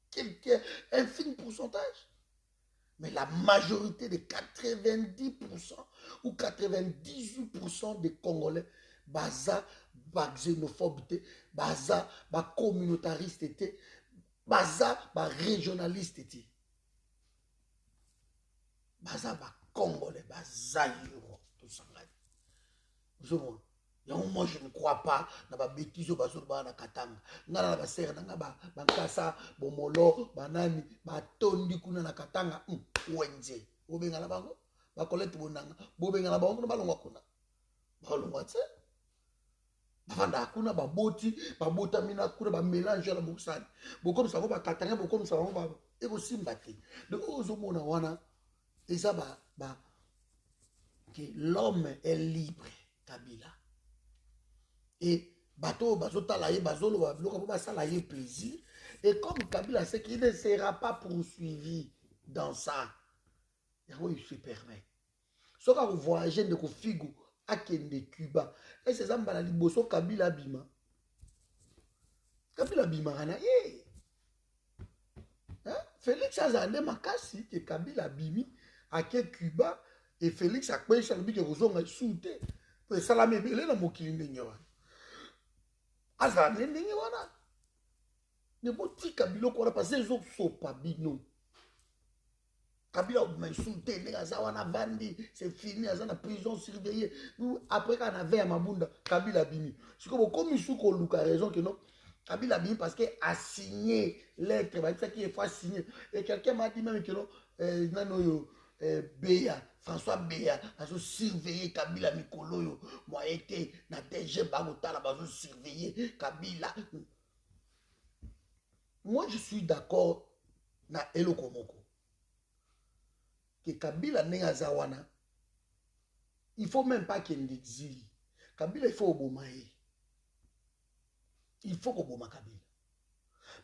Quelqu'un, infime pourcentage. Mais la majorité de 90% ou 98% des Congolais, baza, ba xénophobité, baza, ba communautariste, baza, ba régionaliste, baza, ba Congolais, baza, tout ça. Moi, je ne crois pas dans la bêtise au bateau de Katanga. Nana la serre, nana bankasa, bomolo, banani, batondi kuna na Katanga, wenze. Bobenga la bango, bakolete bonanga, bobenga la bango, balongwa kuna. Balongwa tse. Bavanda kuna baboti, babota mina kuna ba mélange la bousani. Bokom sa ba Katanga, bokom sa ba e bo simbati. De ozo mona wana, et ça que l'homme est libre, Kabila. Et bateau, bazotalaye, bazolo, bazolaye plaisir. Et comme Kabila sait qu'il ne sera pas poursuivi dans ça, il se permet. Ce que vous voyagez de Figo à Kende Cuba, et c'est ça, la liboso Kabila Bima. Kabila Bima, Félix Azande Makasi, que Kabila Bimi, à Cuba, et Félix a quoi, ça lui dit que vous avez souté. Pour ça, la mébélé, la mokili n'ignorant. Azane ndenge wana ne botika biloko wana parce que sopa bino Kabila m'a insulté ndenge aza wana bandi c'est fini aza na prison surveillée après quand on avait à Mabunda Kabila bimi siko comme suko luka raison que non Kabila bimi parce que a signé lettre ça qui est fois signé et quelqu'un m'a dit même que non nano Béa, François Béa, a surveillé Kabila Mikolo, moi été na DG Bagotala, a surveillé Kabila. Moi je suis d'accord na Eloko Moko. Que Kabila Nengazawana, il ne faut même pas qu'il exile. Kabila il faut Obomae. Il faut Oboma Kabila.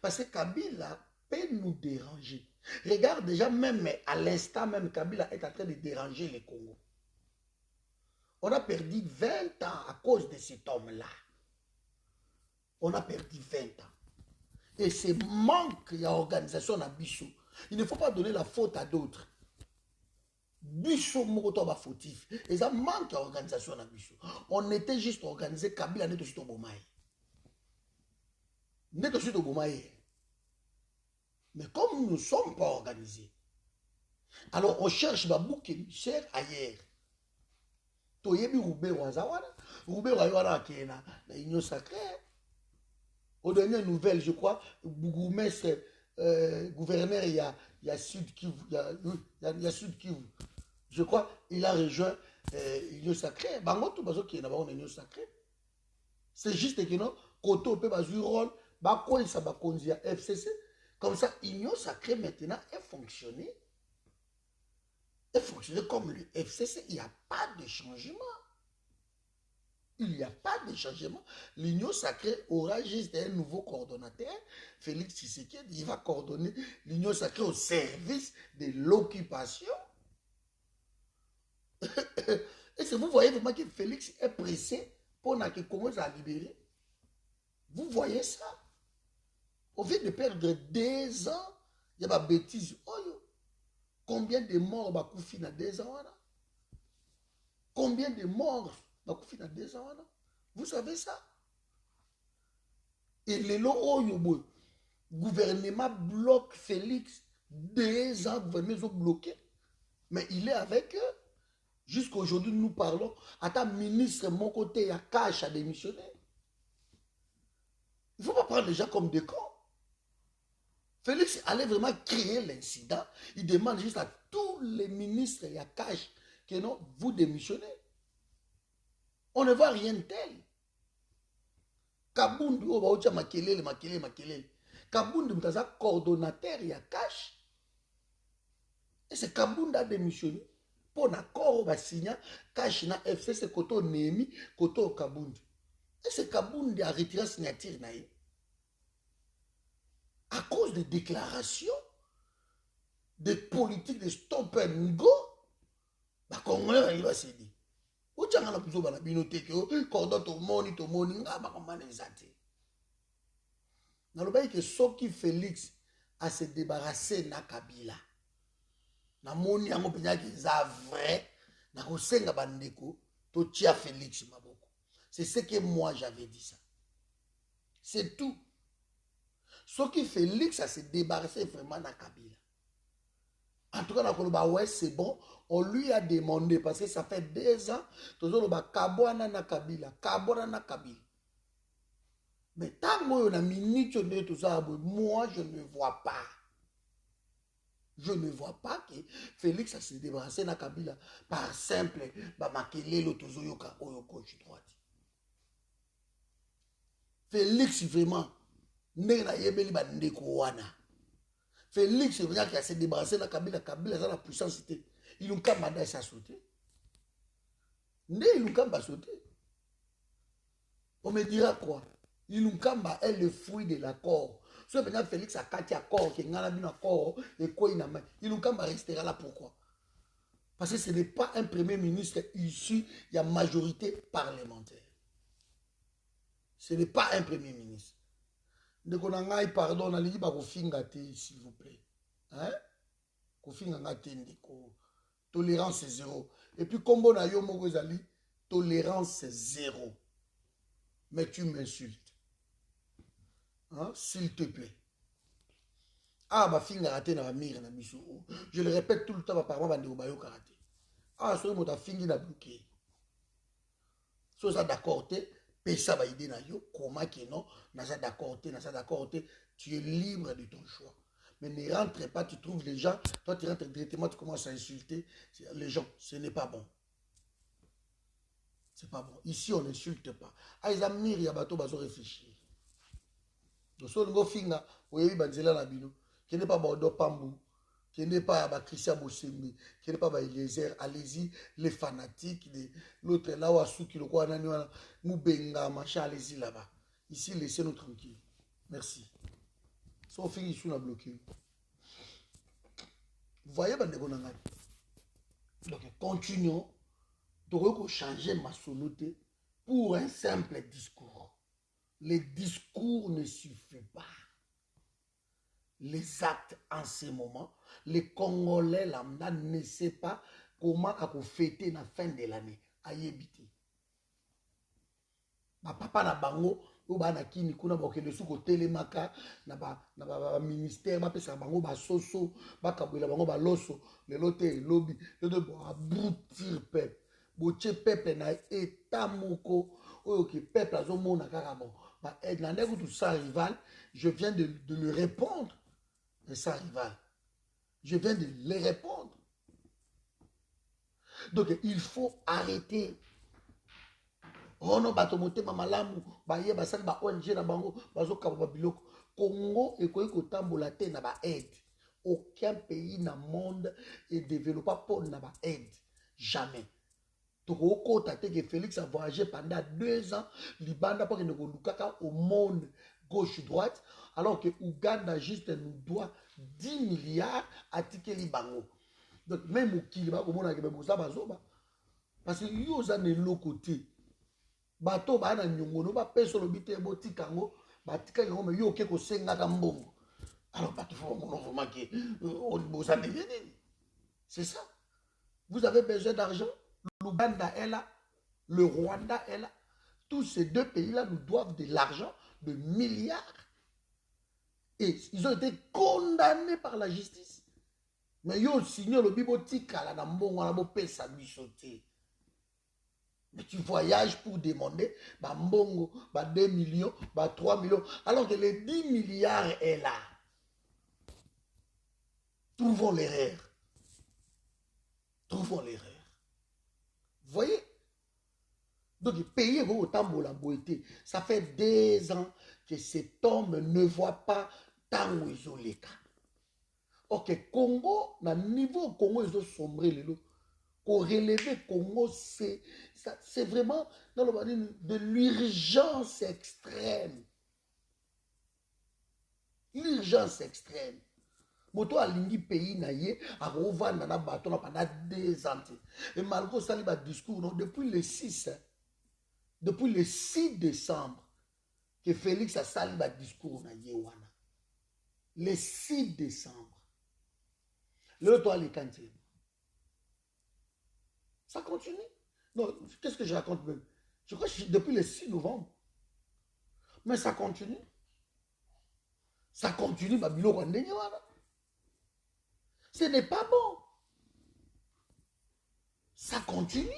Parce que Kabila peut nous déranger. Regarde déjà, même à l'instant même, Kabila est en train de déranger les Congo. On a perdu 20 ans à cause de cet homme-là. On a perdu 20 ans. Et c'est manque d'organisation à Bissou. Il ne faut pas donner la faute à d'autres. Bissou Mokotoba fautif. Et ça manque d'organisation à Bissou. On était juste organisé, Kabila n'est aussi au Bomaï. N'est aussi au Bomaï. Mais comme nous ne sommes pas organisés, alors on cherche Babou qui cher ailleurs. Toyebi Roubé Wazawana, Roubé Wazawana qui est là, l'Union sacrée. Aux dernières nouvelles, je crois, Bougoumès, gouverneur, il y a Sud Kivu, il y a Sud Kivu. Je crois, il a rejoint l'Union sacrée. Bango tout bazo qui est là-bas, l'Union sacrée. C'est juste que non, Koto peut baser rôle, Bako il s'aba konzia FCC. Comme ça, l'Union sacrée maintenant est fonctionné. Elle fonctionne comme le FCC. Il n'y a pas de changement. Il n'y a pas de changement. L'Union sacrée aura juste un nouveau coordonnateur, Félix Tshisekedi. Il va coordonner l'Union sacrée au service de l'occupation. Et si vous voyez vraiment que Félix est pressé pour que Congo soit libéré. Vous voyez ça? On vient de perdre 2 ans. Il y a des bêtises. Combien de morts va couper dans 2 ans? Combien de morts va couper dans 2 ans? Vous savez ça? Et les lots, le gouvernement bloque Félix. 2 ans, le gouvernement est bloqué. Mais il est avec eux. Jusqu'à aujourd'hui, nous parlons. Attends, ministre, mon côté, il y a cash à démissionner. Il ne faut pas prendre les gens comme des cons. Félix allait vraiment créer l'incident. Il demande juste à tous les ministres, il y a cash, que non, vous démissionnez. On ne voit rien de tel. Kabundu, oh, bah, makelele. Kabundu, c'est un coordonnateur, il y a cash. Et c'est Kabundu a démissionné. Pour l'accord, va signer cash na FC, c'est Koto Nemi, Koto Kabundu. Et c'est Kabundu a retiré la signature. À cause des déclarations, des politiques de stop and go, les Congolais, il va se dire. Où tu as la plus de binoté que cordon to moni, nga ba komane zate. Na loba que Soki Félix a se débarrassé na Kabila. Na moni yango penya ki za vrai, na ko senga bandeko to tia Félix maboko. C'est ce que moi j'avais dit ça. C'est tout. Soki Félix a se débarrassé vraiment na Kabila. En tout cas, ouais, c'est bon. On lui a demandé, parce que ça fait 2 ans, Kabwana na Kabila. Mais tant que on a minute, moi, je ne vois pas. Je ne vois pas que Félix a se débarrassé na Kabila par simple, makelelo tozoyoka oyo gauche droite. Félix, vraiment, n'est na yebeli bandeko wana. Félix, c'est vrai qu'il a se débarrassé de la Kabila. Kabila, c'est la puissance. Il n'a pas mandat à sauter. Il n'a pas sauté. On me dira quoi? Il n'a pas est le fruit de l'accord. Si Félix a quatre accords, qu'il a un accord, et quoi il n'a pas. Il n'a pas restera là. Pourquoi? Parce que ce n'est pas un premier ministre issu, il y a majorité parlementaire. Ce n'est pas un premier ministre. Pardon, s'il vous plaît. Hein? Tolérance zéro. Et puis, comme on a eu tolérance zéro. Mais tu m'insultes. Hein? S'il te plaît. Ah, ma fille a raté dans la mire. Je le répète tout le temps, par moi, je vais karaté. Ah, ce que ta fille a bloqué. Si ça d'accord, ça va aider comment que non, d'accord, tu es libre de ton choix. Mais ne rentre pas, tu trouves les gens, toi tu rentres directement, tu commences à insulter les gens. Ce n'est pas bon. C'est pas bon. Ici, on n'insulte pas. Ah, ils ont mis, il y a bateau, ils ont réfléchi. Donc, si on a finga, vous avez Banzela Nabino, qui n'est pas Bordeaux Pambou, qui n'est pas Christian Bossembe, qui n'est pas Eliezer, allez-y, les fanatiques, l'autre là où a sous qui le croit, Moubenga, machin, allez-y là-bas. Ici, laissez-nous tranquilles. Merci. Son fils, ils sont bloqués. Vous voyez, donc, continuons de changer ma sonorité pour un simple discours. Les discours ne suffisent pas. Les actes en ce moment, les Congolais lambda ne savent pas comment fêter la fin de l'année. Ayebiti. Ma papa na bango, ou ba na kini kuna ba okende suko telemaka na ba ministère ba pesa bango ba soso, ba kabwela bango ba loso, le lote lobby, le de abrutir peuple. Boche peuple na état moko, oyo ki peuple azomona kaka bon. Ba na ndeko tout ça rival, je viens de le répondre. Et ça rival. Je viens de les répondre. Donc il faut arrêter. Oh non, batomote mamalamu, baye basali ba ONG na bango, bazoka ba biloko. Congo ekoyi kotambola te na ba aide. Aucun pays na monde est développé pour na ba aide. Jamais. Toko tate que Félix a voyagé pendant 2 ans, Libanda pour que ne kolukaka au monde gauche-droite, alors que Ouganda juste nous doit 10 milliards à Tikeli Bango. Donc même au Kiliba, au monde a bazoba. Parce que yo za ne l'autre côté. bato ba na nyongono ba peso lo bité botika ngo batika ngo me yo ke ko senga ka mbongo. Alors bato faut vraiment que vous avez dit. C'est ça. Vous avez besoin d'argent. L'Ouganda est là, le Rwanda est là. Tous ces deux pays-là nous doivent de l'argent, de milliards. Et ils ont été condamnés par la justice. Mais ils ont signé le bibotika là dans bon on a ça lui sauter. Mais tu voyages pour demander bah mbongo, bah 2 millions, bah 3 millions, alors que les 10 milliards est là. Trouvons l'erreur. Trouvons l'erreur. Vous voyez? Donc, payer vos tambours boité. Ça fait 2 ans que cet homme ne voit pas tant isolé. Ok, Congo, dans le niveau Congo, ils ont sombré. Pour relever Congo, c'est vraiment dans le de l'urgence extrême. L'urgence extrême. Moto a lingi pays naïe a revendre dans bateau pendant 2 ans. Et malgré ça, il y a un discours depuis le 6. Depuis le 6 décembre, que Félix a sali un discours naïe wana. Le 6 décembre. Le toi les cantines. Ça continue. Non, qu'est-ce que je raconte même? Je crois que depuis le 6 novembre. Mais ça continue. Ça continue, Babilo Rwandais wana. Ce n'est pas bon. Ça continue.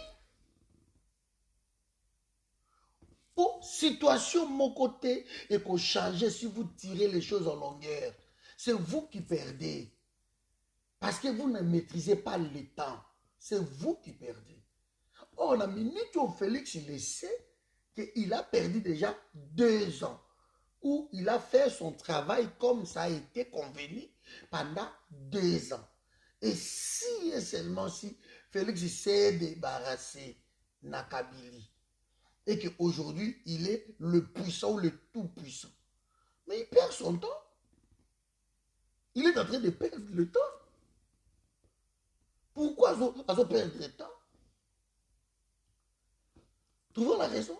Pour situation mon côté et qu'on change si vous tirez les choses en longueur. C'est vous qui perdez. Parce que vous ne maîtrisez pas le temps. C'est vous qui perdez. Or, on a minute où Félix, il sait qu'il a perdu déjà 2 ans. Où il a fait son travail comme ça a été convenu pendant 2 ans. Et si et seulement si Félix s'est débarrassé Nakabili et qu'aujourd'hui il est le puissant ou le tout-puissant, mais il perd son temps. Il est en train de perdre le temps. Pourquoi il perd le temps? Trouvons la raison.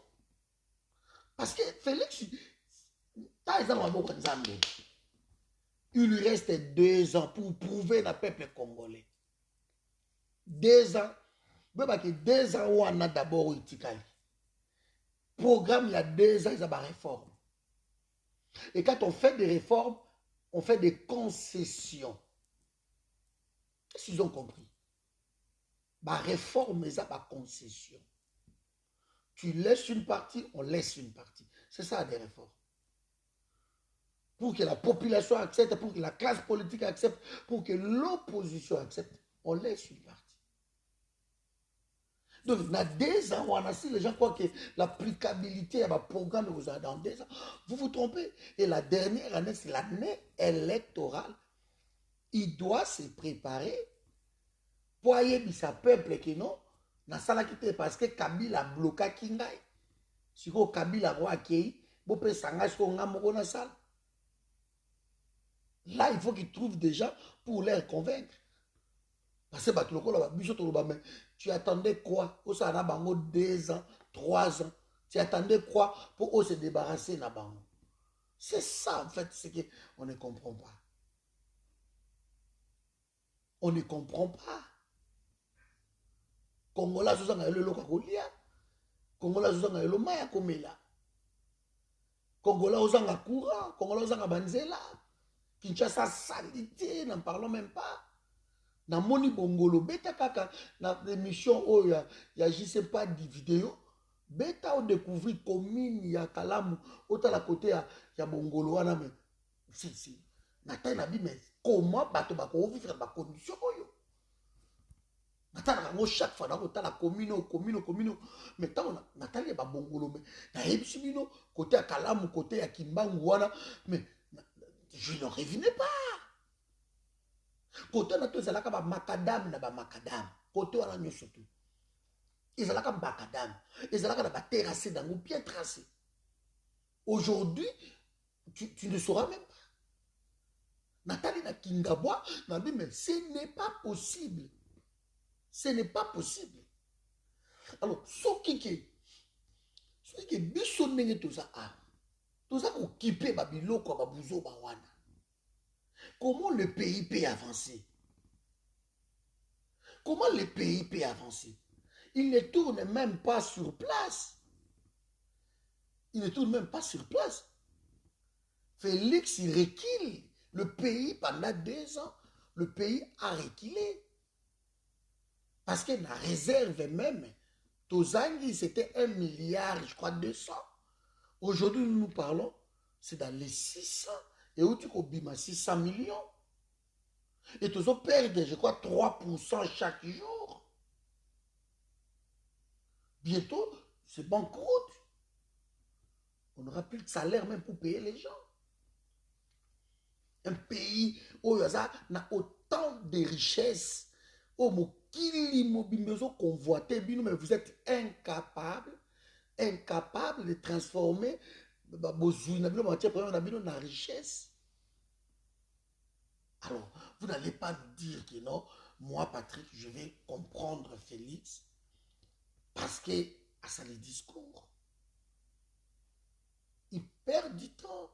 Parce que Félix, il lui reste 2 ans pour prouver le peuple congolais. 2 ans. Mais 2 ans, on a d'abord eu Tikali. Programme, il y a 2 ans, il y a des réformes. Et quand on fait des réformes, on fait des concessions. Qu'est-ce qu'ils ont compris? La réforme, c'est la concession. Tu laisses une partie, on laisse une partie. C'est ça, des réformes. Pour que la population accepte, pour que la classe politique accepte, pour que l'opposition accepte, on laisse une partie. Donc, dans 2 ans, si les gens croient que l'applicabilité à un programme vous a dans 2 ans, vous vous trompez. Et la dernière année, c'est l'année électorale. Il doit se préparer pour aller sa peuple qui non, dans ça parce que Kabila a bloqué Kingai. Si Kabila a accueilli, vous pouvez s'engager sur un salle. Là, il faut qu'ils trouvent des gens pour les convaincre. Parce que tu attendais quoi? Au ça 2 ans, 3 ans. Tu attendais quoi pour se débarrasser de Bango? C'est ça, en fait, ce qu'on ne comprend pas. On ne comprend pas. Congola, vous avez le localia. Congola, vous avez le maya komela. Congola, vous avez courant. Congola, vous avez banzela. Kinshasa, salité, n'en parlons même pas. Na moni bongolo beta kaka na émission oh ya je sais pas di vidéo beta on découvrir commune ya Kalamu otala côté ya bongolo wana mais si nata na bi mais comment bato ba ko vivre ba condition oyo nata na chaque fois na otala commune mais tant natali ba bongolo mais na ebisi bino côté ya Kalamu côté ya Kimbangu wana mais je ne revenais pas. Côté na to ezalaka ba macadam na ba macadam côté wana nyoso tout ezalaka ba macadam ezalaka na ba terrasse dango bien tracé. Aujourd'hui tu ne sauras même pas. Nathalie na Kingabwa na dit mais ce n'est pas possible. Ce n'est pas possible. Alors Ce qui est bissonné tout ça, tout ça occupé babilo quoi babuzo bawana. Comment le pays peut avancer? Comment le pays peut avancer? Il ne tourne même pas sur place. Il ne tourne même pas sur place. Félix, il recule. Le pays, pendant 2 ans, le pays a reculé. Parce que la réserve même, Tozangi, c'était 1 milliard, je crois, 200. Aujourd'hui, nous parlons, c'est dans les 600. Et où tu as 600 millions. Et tu as perdu, je crois, 3% chaque jour. Bientôt, c'est banqueroute. On n'aura plus de salaire même pour payer les gens. Un pays où il y a autant de richesses, où mais vous êtes incapable de transformer la richesse. Alors, vous n'allez pas nous dire que non, moi, Patrick, je vais comprendre Félix parce que à ça les discours, il perd du temps.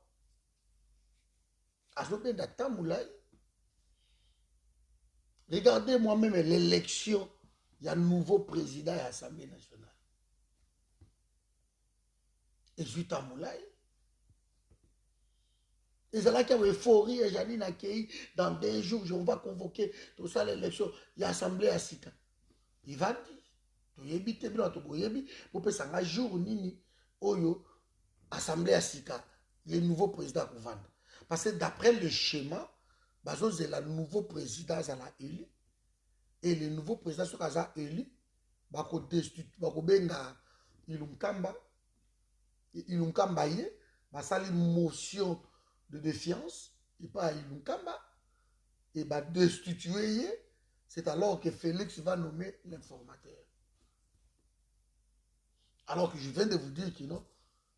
Regardez moi-même l'élection, il y a un nouveau président à l'Assemblée nationale. Et Zuta Moulay. Et c'est là qu'il y a une euphorie, et Janine Akei, dans 2 jours, on va convoquer tout ça, l'élection, il y a l'Assemblée à Sika. Il va dire, tu y es pour que ça un jour, nini, oyo, Assemblée à Sika, le nouveau président pour vendre. Parce que d'après le schéma, c'est le nouveau président qui a élu. Et le nouveau président qui a élu, il a une motion de défiance. Il pas Ilunkamba. Et va destituer. C'est alors que Félix va nommer l'informateur. Alors que je viens de vous dire que non,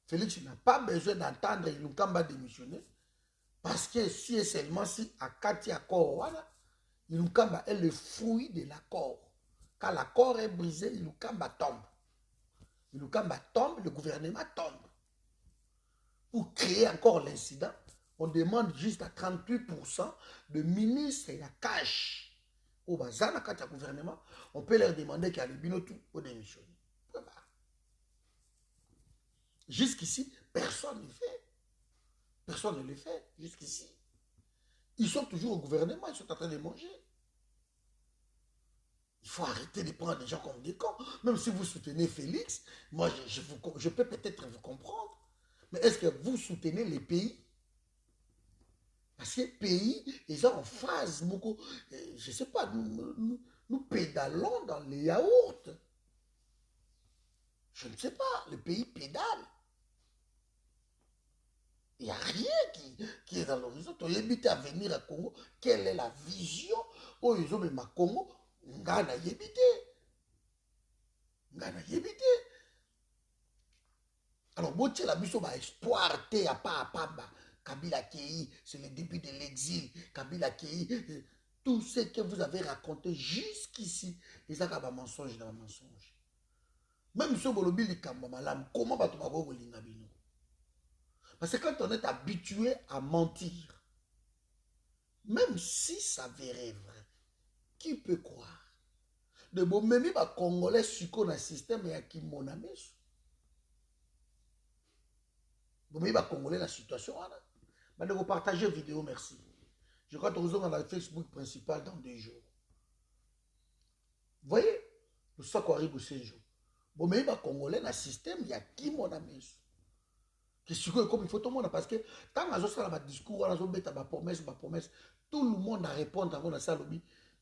Félix n'a pas besoin d'entendre Ilunkamba démissionner. Parce que si et seulement si à Kati accord, Ilunkamba est le fruit de l'accord. Quand l'accord est brisé, Ilunkamba tombe. Ilunkamba tombe, le gouvernement tombe. Pour créer encore l'incident, on demande juste à 38% de ministres et à cash. Au bazar, quand il y a gouvernement, on peut leur demander qu'il y a le binotou au démissionner. Jusqu'ici, personne ne le fait. Personne ne le fait jusqu'ici. Ils sont toujours au gouvernement, ils sont en train de manger. Il faut arrêter de prendre des gens comme des cons. Même si vous soutenez Félix, moi je peux peut-être vous comprendre. Mais est-ce que vous soutenez les pays? Parce que les pays, ils sont en phase. Je ne sais pas, nous pédalons dans les yaourts. Je ne sais pas, le pays pédale. Il n'y a rien qui est dans l'horizon. Tu habites à venir à Congo. Quelle est la vision? Oh, ils ont même à Congo. Ngana yebite. Ngana yebite. Alors, bon, la mission va espoir, te à pas à pamba. Kabila Kei, c'est le début de l'exil. Kabila Kei, tout ce que vous avez raconté jusqu'ici, c'est ça un mensonge dans un mensonge. Même si vous avez dit comment va-t-on avoir l'ingabino? Parce que quand on est habitué à mentir, même si ça verrait vrai, qui peut croire? De bon, même les Congolais succombe dans le système et à qui mon ami. Vous voyez, Congolais, la situation. Je vais partager la vidéo, merci. Je crois que nous sommes dans le Facebook principal dans 2 jours. Vous voyez, le sac arrive au 16 jours. Vous voyez, Congolais, dans le système, il y a qui mon ami. Que ce comme il faut tout le monde, parce que tant que nous avons un discours, nous avons une promesse, tout le monde a répondu à ça,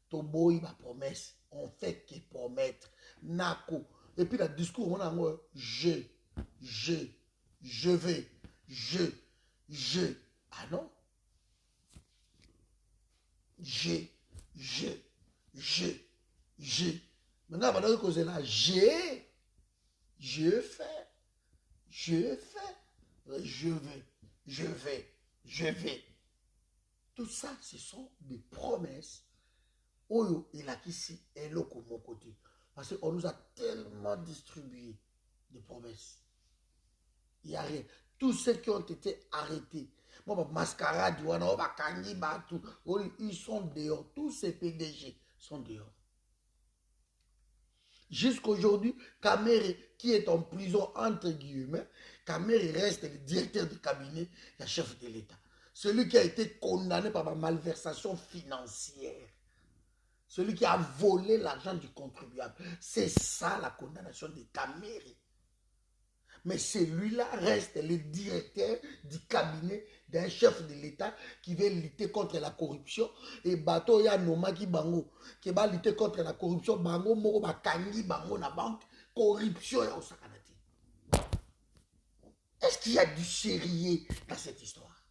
Toboy, ma promesse, on fait que promettre. Nako. Et puis le discours, on a je vais, je. Ah non. Je. Maintenant, on va causer là, je fais, je vais. Tout ça, ce sont des promesses. Oyo, il a ici, et l'autre mon côté. Parce qu'on nous a tellement distribué des promesses. Il n'y a rien. Tous ceux qui ont été arrêtés, mascarade, ils sont dehors. Tous ces PDG sont dehors. Jusqu'aujourd'hui, Kamere, qui est en prison, entre guillemets, Kamere reste le directeur du cabinet, le chef de l'État. Celui qui a été condamné par la malversation financière. Celui qui a volé l'argent du contribuable. C'est ça la condamnation de Kamere. Mais celui-là reste le directeur du cabinet d'un chef de l'État qui veut lutter contre la corruption. Et bateau ya nomaki bango qui va lutter contre la corruption. Bango moko bakangi bango na banque. Corruption ya osakanati. Est-ce qu'il y a du sérieux dans cette histoire?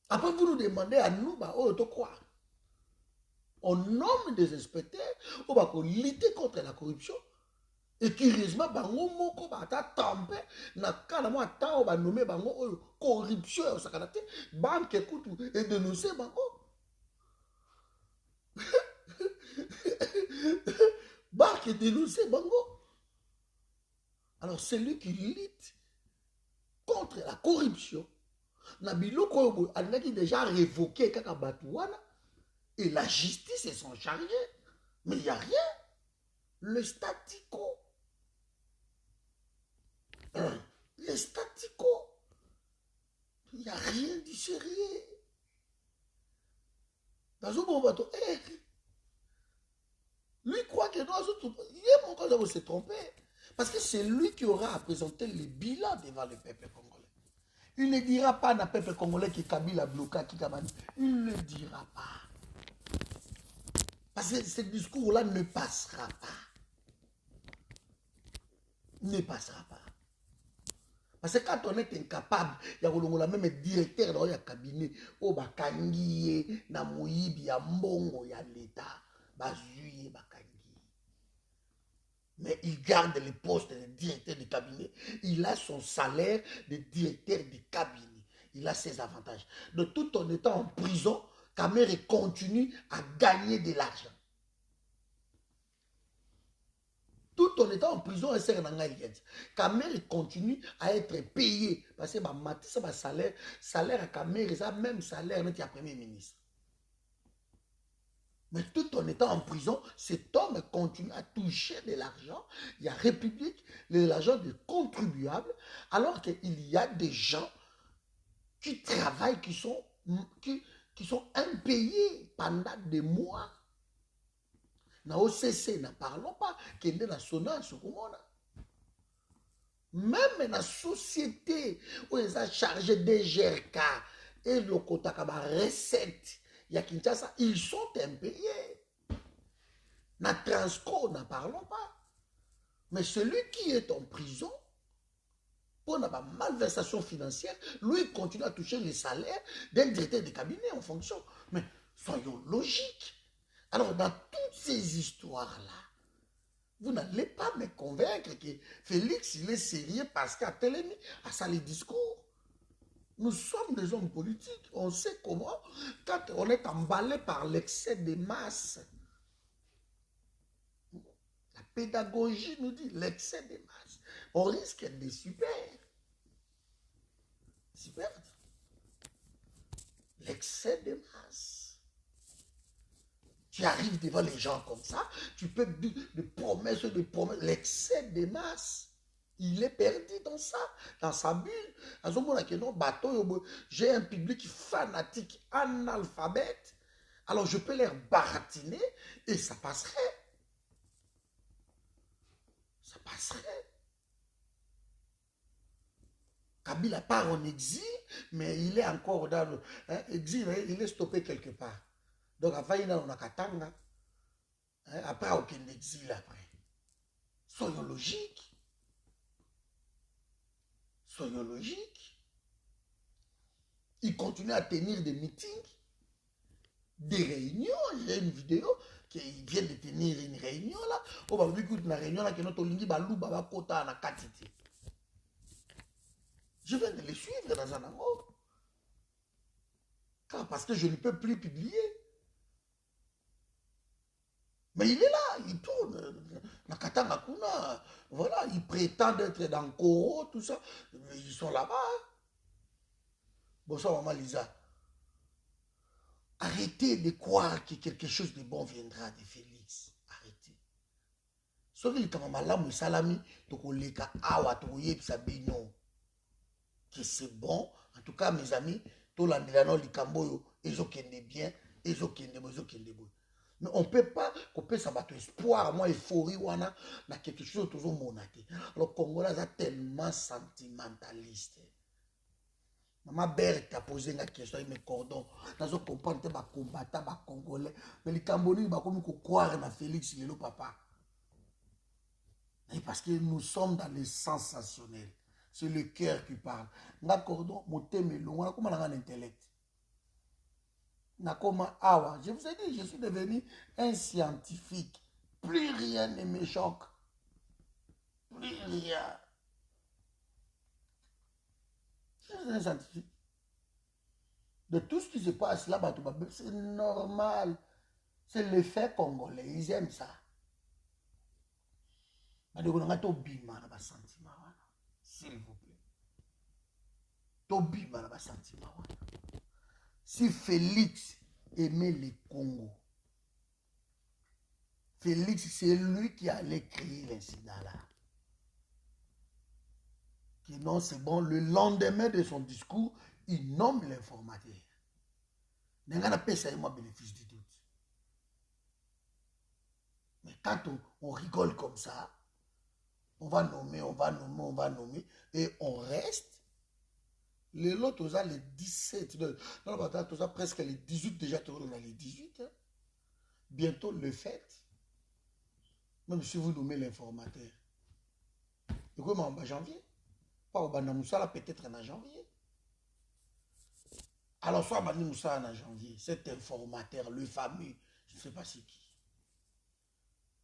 Après vous nous demandez à nous, quoi? On nomme des inspecteurs pour lutter contre la corruption. Et curieusement, bango moko bata tampé na kana mo ata ba nommé bango corruption au sakanate banque écoute et dénoncer bango. Banque dénoncer bango. Alors celui qui lutte contre la corruption na biloko alaki déjà révoqué kaka batouana et la justice est son chargé. Mais il n'y a rien. Le statu quo. Les statu quo. Il n'y a rien du sérieux. Dans un bon bateau, lui croit que non, il est mon cas de se tromper. Parce que c'est lui qui aura à présenter le bilan devant le peuple congolais. Il ne dira pas à peuple congolais qui Kabila bloqué, qui Kabani. Il ne le dira pas. Parce que ce discours-là ne passera pas. Ne passera pas. Parce que quand on est incapable, il y a même directeur dans le cabinet, au bakangi, na moyibi, ya mbongo, ya l'État, bazuye, bakangi. Mais il garde le poste de directeur du cabinet. Il a son salaire de directeur du cabinet. Il a ses avantages. De tout en étant en prison, Kamere continue à gagner de l'argent. Tout en étant en prison, Kamere continue à être payé. Parce que ça salaire à Kamere, ça même salaire qu'il y a Premier ministre. Mais tout en étant en prison, cet homme continue à toucher de l'argent. Il y a République, l'argent des contribuables, alors qu'il y a des gens qui travaillent, qui sont impayés pendant des mois. Na OCC, n'en parlons pas, qui est dans son âge, même la société où ils ont chargé des GRK et le Kotakaba recette, il y a Kinshasa, ils sont impayés. Na Transco, n'en parlons pas. Mais celui qui est en prison, pour la malversation financière, lui continue à toucher les salaires d'un directeur de cabinet en fonction. Mais soyons logiques. Alors, dans toutes ces histoires-là, vous n'allez pas me convaincre que Félix, il est sérieux parce qu'à Télémi, à ça les discours. Nous sommes des hommes politiques. On sait comment, quand on est emballé par l'excès de masse, la pédagogie nous dit l'excès de masse, on risque de super. Super. L'excès de masse. Tu arrives devant les gens comme ça, tu peux dire de promesses, l'excès de masse. Il est perdu dans ça, dans sa bulle. J'ai un public fanatique, analphabète, alors je peux les baratiner et ça passerait. Ça passerait. Kabila part en exil, mais il est encore dans l'exil, il est stoppé quelque part. Donc, avant, il y a un Katanga. Après, aucun exil après. Soyons logiques. Soyons logiques. Il continue à tenir des meetings, des réunions. Il y a une vidéo qui vient de tenir une réunion là. On va dire que la réunion là, que notre lingi balou baba kota na katiti. Je viens de les suivre dans un angle. Parce que je ne peux plus publier. Mais il est là, il tourne. Nakatanga kuna, voilà, ils prétendent être dans Coro, tout ça. Mais ils sont là-bas. Hein. Bonsoir, maman Lisa. Arrêtez de croire que quelque chose de bon viendra de Félix. Arrêtez. Soki likama malamu esalami tokoleka awa tokoyebisa bino que c'est bon. En tout cas, mes amis, tolandela no likambo oyo ezokende bien, ezokende boy. Mais on ne peut pas couper ça bateau espoir, moi euphorie wana na quelque chose toujours monaté. Alors Congolais est tellement sentimentaliste. Maman Berthe a posé une question avec mes cordons. Dans un comprendre ba combattant ba congolais, mais les Cambodgiens ba comme croire na Félix Lelo papa. Et parce que nous sommes dans le sensationnel. C'est le cœur qui parle. Nga cordon moteme longa comme un intellect. Nakoma awa, je vous ai dit, je suis devenu un scientifique. Plus rien ne me choque. Plus rien. Je suis un scientifique. De tout ce qui se passe là-bas, c'est normal. C'est l'effet congolais. Ils aiment ça. S'il vous plaît. Si Félix aimait le Congo, Félix, c'est lui qui allait créer l'incident là. Que non, c'est bon, le lendemain de son discours, il nomme l'informateur. N'a pas ça, moi, bénéfice du doute. Mais quand on rigole comme ça, on va nommer, et on reste. Les lots, tu as les 17, tu as presque les 18, déjà, tu as les 18. Hein. Bientôt, le fait, même si vous nommez l'informateur. Et comment en janvier? Pas au Banamoussala, peut-être en janvier. Alors, soit Bani Moussa en janvier, cet informateur, le fameux, je ne sais pas c'est qui.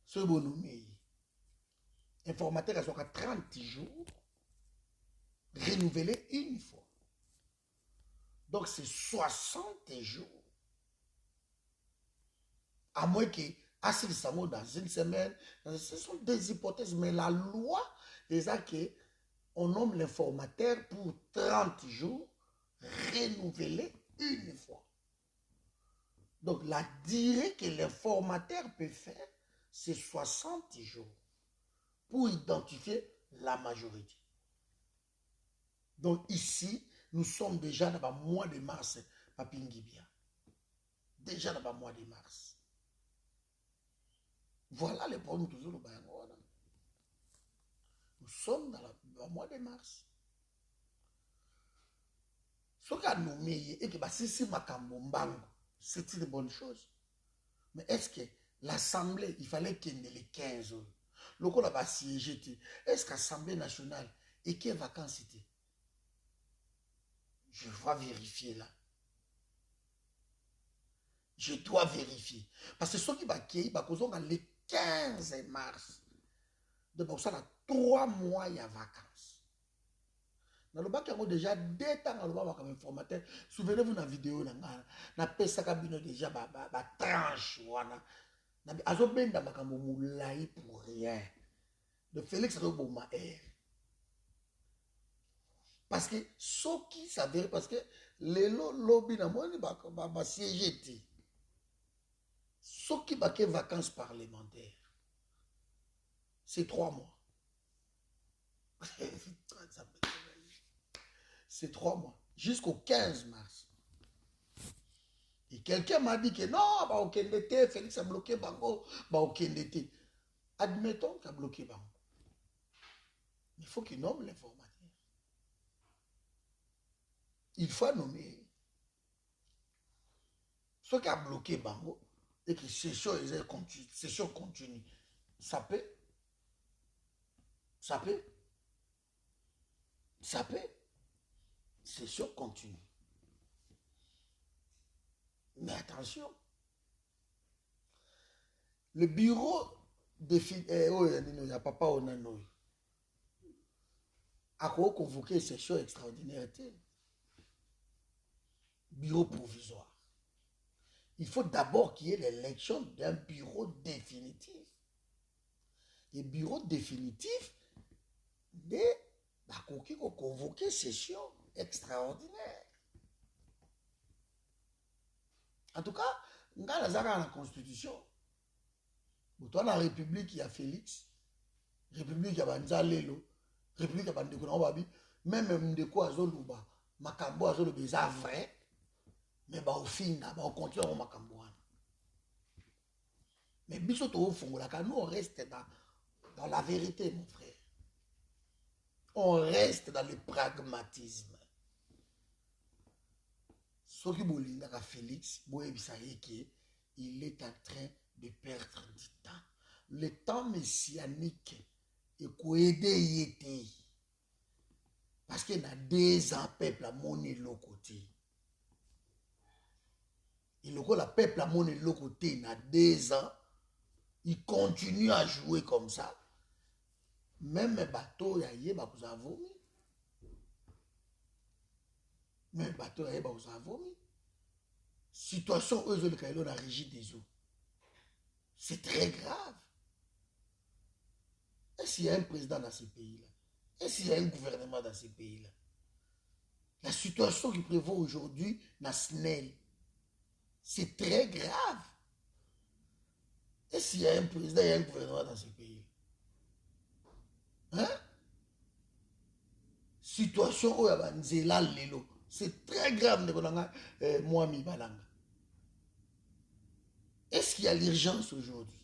Ce bon nommé, informateur, il sera 30 jours, renouvelé une fois. Donc, c'est 60 jours. À moins qu'il assez samo dans une semaine. Ce sont des hypothèses, mais la loi est qu'on nomme l'informateur pour 30 jours, renouvelé une fois. Donc, la durée que l'informateur peut faire, c'est 60 jours pour identifier la majorité. Donc, ici, nous sommes déjà dans le mois de mars, Papingibia. Déjà dans le mois de mars. Voilà les problèmes toujours au Bayangola. Nous sommes dans le mois de mars. Ce qu'a nommé et que si Makambombango, c'est une bonne chose. Mais est-ce que l'Assemblée, il fallait qu'il y ait les 15 heures. Le coup là-bas siégé. Est-ce que l'Assemblée nationale et quelles vacances c'était? Je dois vérifier là. Je dois vérifier. Parce que ceux qui va qui va les 15 mars. Donc ça, 3 mois, il y a vacances. Dans le bac, il y a déjà 2 temps comme informateur. Souvenez-vous dans la vidéo, na pesa kabino déjà tranche wana. Na azobenda makambo moulayi pour rien. De Félix Reboma air. Parce que ce qui s'avère, parce que les lobby na moi ba siégé. Ce qui va que vacances parlementaires. C'est 3 mois. C'est 3 mois. Jusqu'au 15 mars. Et quelqu'un m'a dit que non, bah, au Kendete, Félix a bloqué Bango, bah, au Kendete. Admettons qu'il a bloqué Bango. Il faut qu'il nomme l'informateur. Il faut nommer. Ce qui a bloqué Bango, et que session continue, ça peut. Ça peut. Ça peut. Session continue. Mais attention. Le bureau de il n'y a papa Onanoï a convoqué une session extraordinaire. Bureau provisoire. Il faut d'abord qu'il y ait l'élection d'un bureau définitif. Et bureau définitif, nde bakoki convoquer session extraordinaire. En tout cas, nga nazaka na constitution. Toi na république ya Félix, république ya banzalelo, république ya bandeko na babi, même ndeko azoluba makambo azoluba eza vrai, mais ba ofinga ba continue makambo wana. Mais biso to fongolaka, nous on reste dans la vérité, mon frère. On reste dans le pragmatisme. Ce qui bolingaka Félix, il est en train de perdre du temps. Le temps messianique est coédé yété. Parce qu'il y a 2 ans, peuple a monné le côté. Et le peuple a monné le côté, il y a 2 ans, il continue à jouer comme ça. Même les bateaux, il y a vous avez vomi. Même les bateaux, il y a vous avez vomi. Situation où ils ont la régie des eaux. C'est très grave. Est-ce qu'il y a un président dans ce pays-là? Est-ce qu'il y a un gouvernement dans ce pays-là? La situation qui prévaut aujourd'hui dans SNEL, c'est très grave. Est-ce qu'il y a un président et un gouvernement dans ce pays? Hein? Situation où il y a Nzela Lelo, c'est très grave. Mwami Balanga. Est-ce qu'il y a l'urgence aujourd'hui?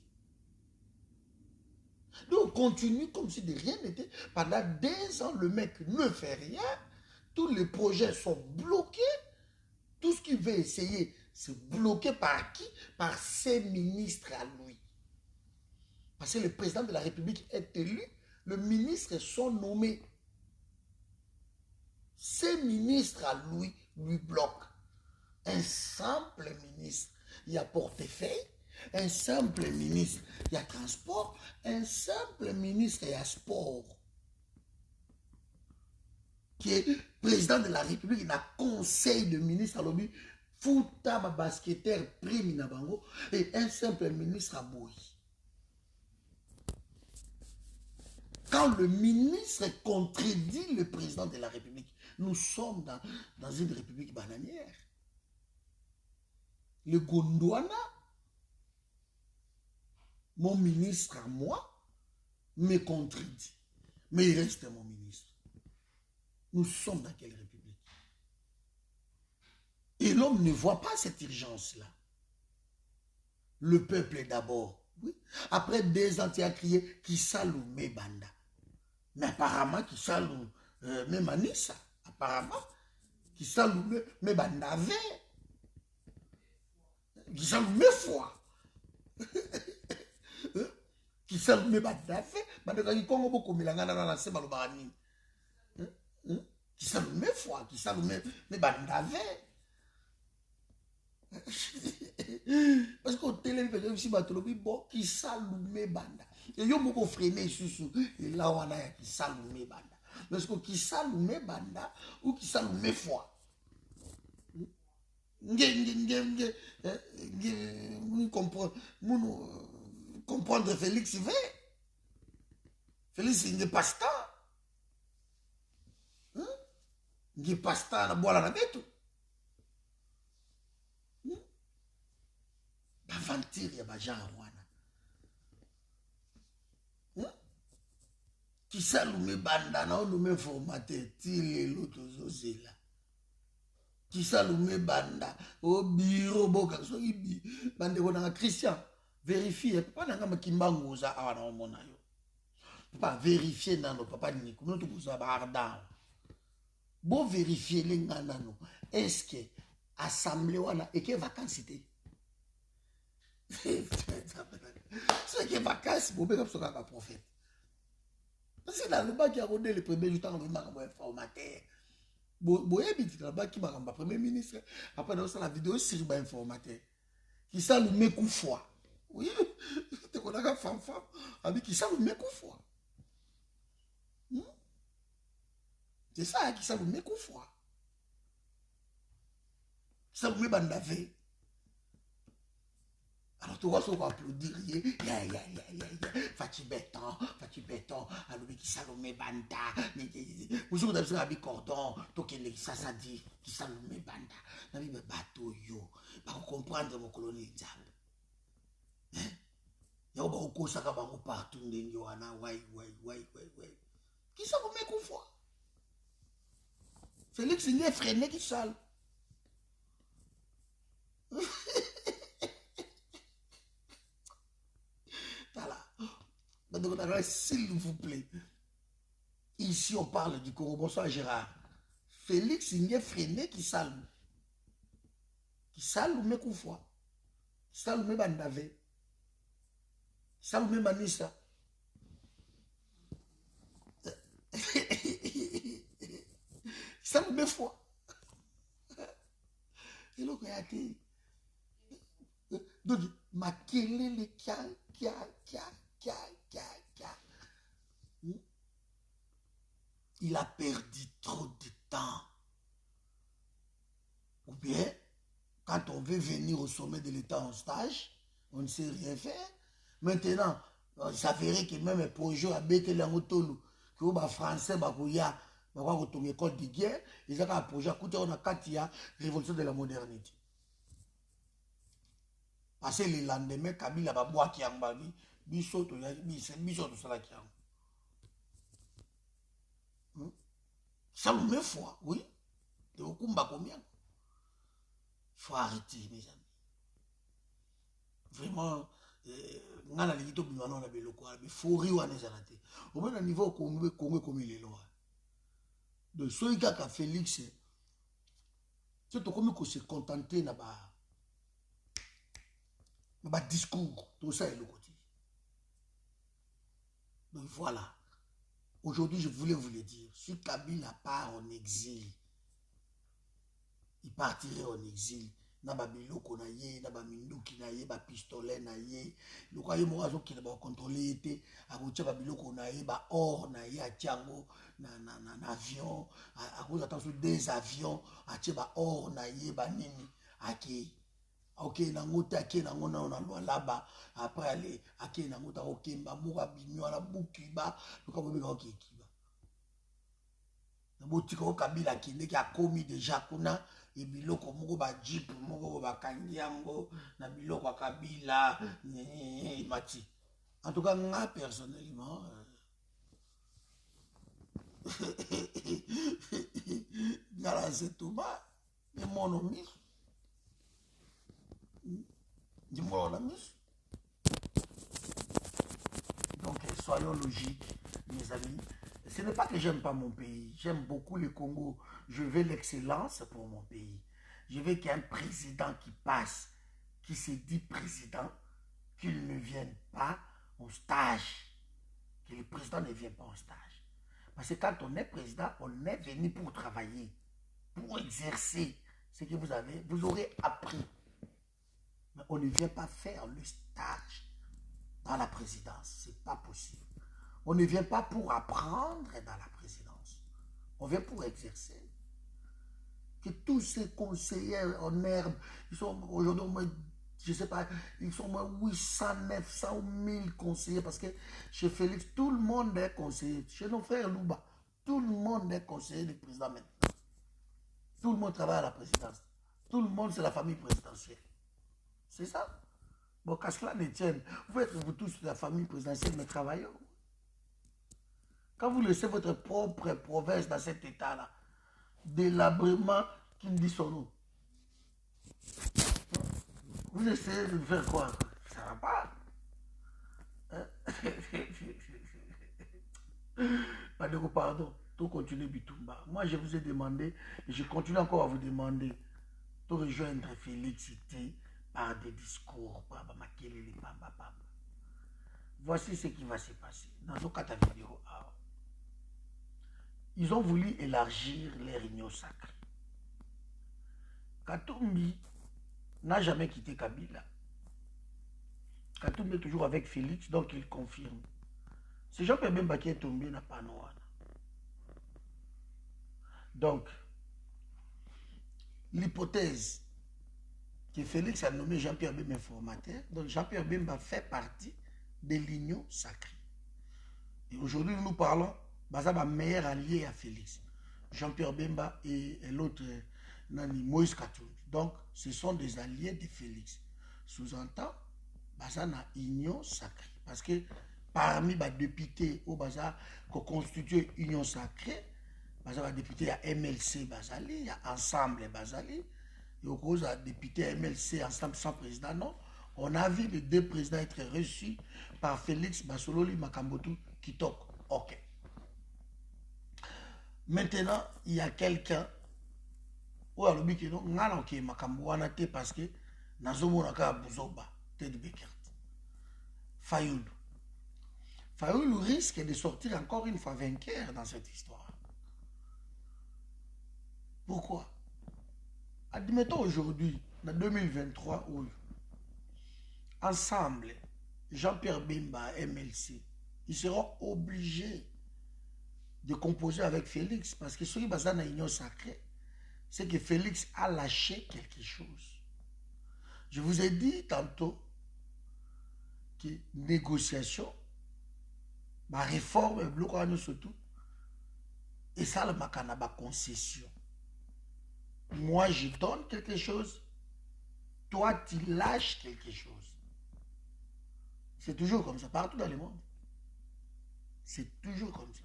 Nous, on continue comme si de rien n'était. Pendant 2 ans, le mec ne fait rien. Tous les projets sont bloqués. Tout ce qu'il veut essayer, c'est bloqué par qui? Par ses ministres à lui. Parce que le président de la République est élu, les ministres sont nommés. Ses ministres à lui bloquent. Un simple ministre, il y a portefeuille. Un simple ministre, il y a transport. Un simple ministre, il y a sport. Qui est président de la République, il a conseil de ministre à l'objet. Fouta basketteur prime nabango. Et un simple ministre à Boy. Quand le ministre contredit le président de la République, nous sommes dans une république bananière. Le Gondwana, mon ministre à moi, me contredit. Mais il reste mon ministre. Nous sommes dans quelle république? Et l'homme ne voit pas cette urgence-là. Le peuple est d'abord. Oui. Après 2 ans, tu as crié qui salue mes bandas. Mais apparemment, qui salue mes manissa. Apparemment, qui salue mes bandavés. Qui salue mes foi. Qui salue mes bandavés. Bandavés, Congo beaucoup milangana dans la semaine barani. Qui salue mes foi. Qui salue mes bandavés. Parce qu'au téléphone, aussi, bon, qui salue mes bandas. Et yo moko freiner sous et là on a qui salue mes bandas. Parce que qui salue mes bandas ou qui salue mes foi. Comprendre Félix V. Félix il n'est pas star. Il n'est pas star na boire la bête. Aventure ya bajan wana. Qui salume banda na olume formaté tile lotozo zela. Qui salume banda au bureau boka so ibi bande kona Christian vérifier papa nanga makimbango za awa na omona yo. Papa vérifier nano papa ni comment to boza barda. Bon vérifier lenga nano. Est-ce que assemblée wana et que vacances c'était? C'est que vacances pour faire comme ça prophète. C'est là le bas qui a rodé le premier jour dans le marbre informateur. Boye biti là-bas qui m'a ramba premier ministre. Après dans la vidéo sur le informateur. Qui ça le mekou foi. Oui, tu connais la femme avec qui ça le mekou foi. C'est ça qui ça le mekou foi. Ça le me bandavé. Alors tu vois ce qu'on applaudir, Fati béton, alobi qui salome banda, vous avez vu un cordon, donc il est ça dit, qui salome banda, nabi bateau yo, pour comprendre mon colonie Nzambe. Yo ba okosaka bango partout ndenge wana, ouais. Qui salome koufwa? Félix il est freiné qui sale. Voilà. S'il vous plaît. Ici, on parle du Congo. Bonsoir, Gérard. Félix Inge Freiné qui salme. Qui salme Koufwa. Qui salme Bandave. Qui salme Manissa. Qui salme Foi. Et là, il y a été. Donc, Makelele kia. Il a perdu trop de temps. Ou bien, quand on veut venir au sommet de l'État en stage, on ne sait rien faire. Maintenant, ça ferait que même un projet à Bétel en Otolo, que les Français, une école de guerre, ils ont un projet à côté, on a Katia, révolution de la modernité. Parce que le lendemain, Kabila va boire qui a un babi, biso to sala qui a. Ça me met foi, oui. De Okumba combien? Il faut arrêter, mes amis. Vraiment, on a les gens il faut rire à les arrêter. Au moins, au niveau Congo comme il est loin. De ceux qui ont Félix, c'est comme qu'on se contenter là-bas. Discours, tout ça est le côté. Donc voilà. Aujourd'hui, je voulais vous le dire. Si Kabila part en exil, il partirait en exil. Naba biloko na ye, naba minduki na ye, ba pistolet na ye. Le quoi ye morazo qui va contrôler été, a routier ba biloko na ye, ba or na ye, a tiango, na avion, a cause attention des avions, a tié ba or na ye, ba nini, a qui. Ok, nangote ake nangona on a loi là-bas. Après aller, ake nangota ok, mba moura binyo la bouki ba, le quoi vous ok kiba. Nabotiko Kabila qui n'est qui a commis déjà kuna et biloko moko ba jeep moko ba kangiango na biloko Kabila mati. En tout cas moi personnellement ngala c'est tout bas mais mon ami dis-moi la mise. Donc soyons logiques mes amis. Ce n'est pas que j'aime pas mon pays. J'aime beaucoup le Congo. Je veux l'excellence pour mon pays. Je veux qu'il y ait un président qui passe, qui se dit président, qu'il ne vienne pas en stage. Que le président ne vienne pas en stage. Parce que quand on est président, on est venu pour travailler, pour exercer ce que vous aurez appris. Mais on ne vient pas faire le stage dans la présidence. Ce n'est pas possible. On ne vient pas pour apprendre dans la présidence. On vient pour exercer. Que tous ces conseillers en herbe, ils sont aujourd'hui au moins, je ne sais pas, ils sont au moins 800, 900 ou 1000 conseillers. Parce que chez Félix, tout le monde est conseiller. Chez nos frères Louba, tout le monde est conseiller du président maintenant. Tout le monde travaille à la présidence. Tout le monde, c'est la famille présidentielle. C'est ça. Bon, qu'à cela ne tienne, vous êtes vous tous la famille présidentielle, mais travaillons. Quand vous laissez votre propre province dans cet état-là, délabrement qui me dit son nom, vous essayez de faire quoi? Ça ne va pas. Pardon, tout continue Bitumba. Moi, je vous ai demandé, et je continue encore à vous demander, de rejoindre Félixité par des discours. Voici ce qui va se passer dans nos quatre vidéos. Ils ont voulu élargir les réunions sacrées. Katumbi n'a jamais quitté Kabila. Katumbi est toujours avec Félix, donc il confirme. C'est Jean-Pierre Bemba qui est tombé n'a pas noir. Donc, l'hypothèse que Félix a nommé Jean-Pierre Bemba informateur. Donc Jean-Pierre Bemba fait partie de l'union sacrée. Et aujourd'hui, nous parlons, Bazaba meilleur allié à Félix. Jean-Pierre Bemba et l'autre, Moïse Katumbi. Donc, ce sont des alliés de Félix. Sous-entend, Bazana union sacrée. Parce que parmi les députés au Baza, qui constituent union sacrée, Bazana député, il y a MLC Bazali, il y a Ensemble Bazali, et au cause de député MLC Ensemble sans président, non. On a vu les deux présidents être reçus par Félix Basololi Makambotou Kitoko. Ok. Maintenant, il y a quelqu'un où a le but que nous n'allons pas Makamboana parce que nous avons Bouzoba, Ted Bekert. Fayoulou. Fayoulou risque de sortir encore une fois vainqueur dans cette histoire. Pourquoi? Admettons aujourd'hui, en 2023, où ensemble, Jean-Pierre Bemba, MLC, ils seront obligés de composer avec Félix parce que ce qui est basé dans l'union sacrée, c'est que Félix a lâché quelque chose. Je vous ai dit tantôt que négociation, ma réforme, bloc surtout, et ça, le macanaba concession. Moi, je donne quelque chose, toi, tu lâches quelque chose. C'est toujours comme ça, partout dans le monde. C'est toujours comme ça.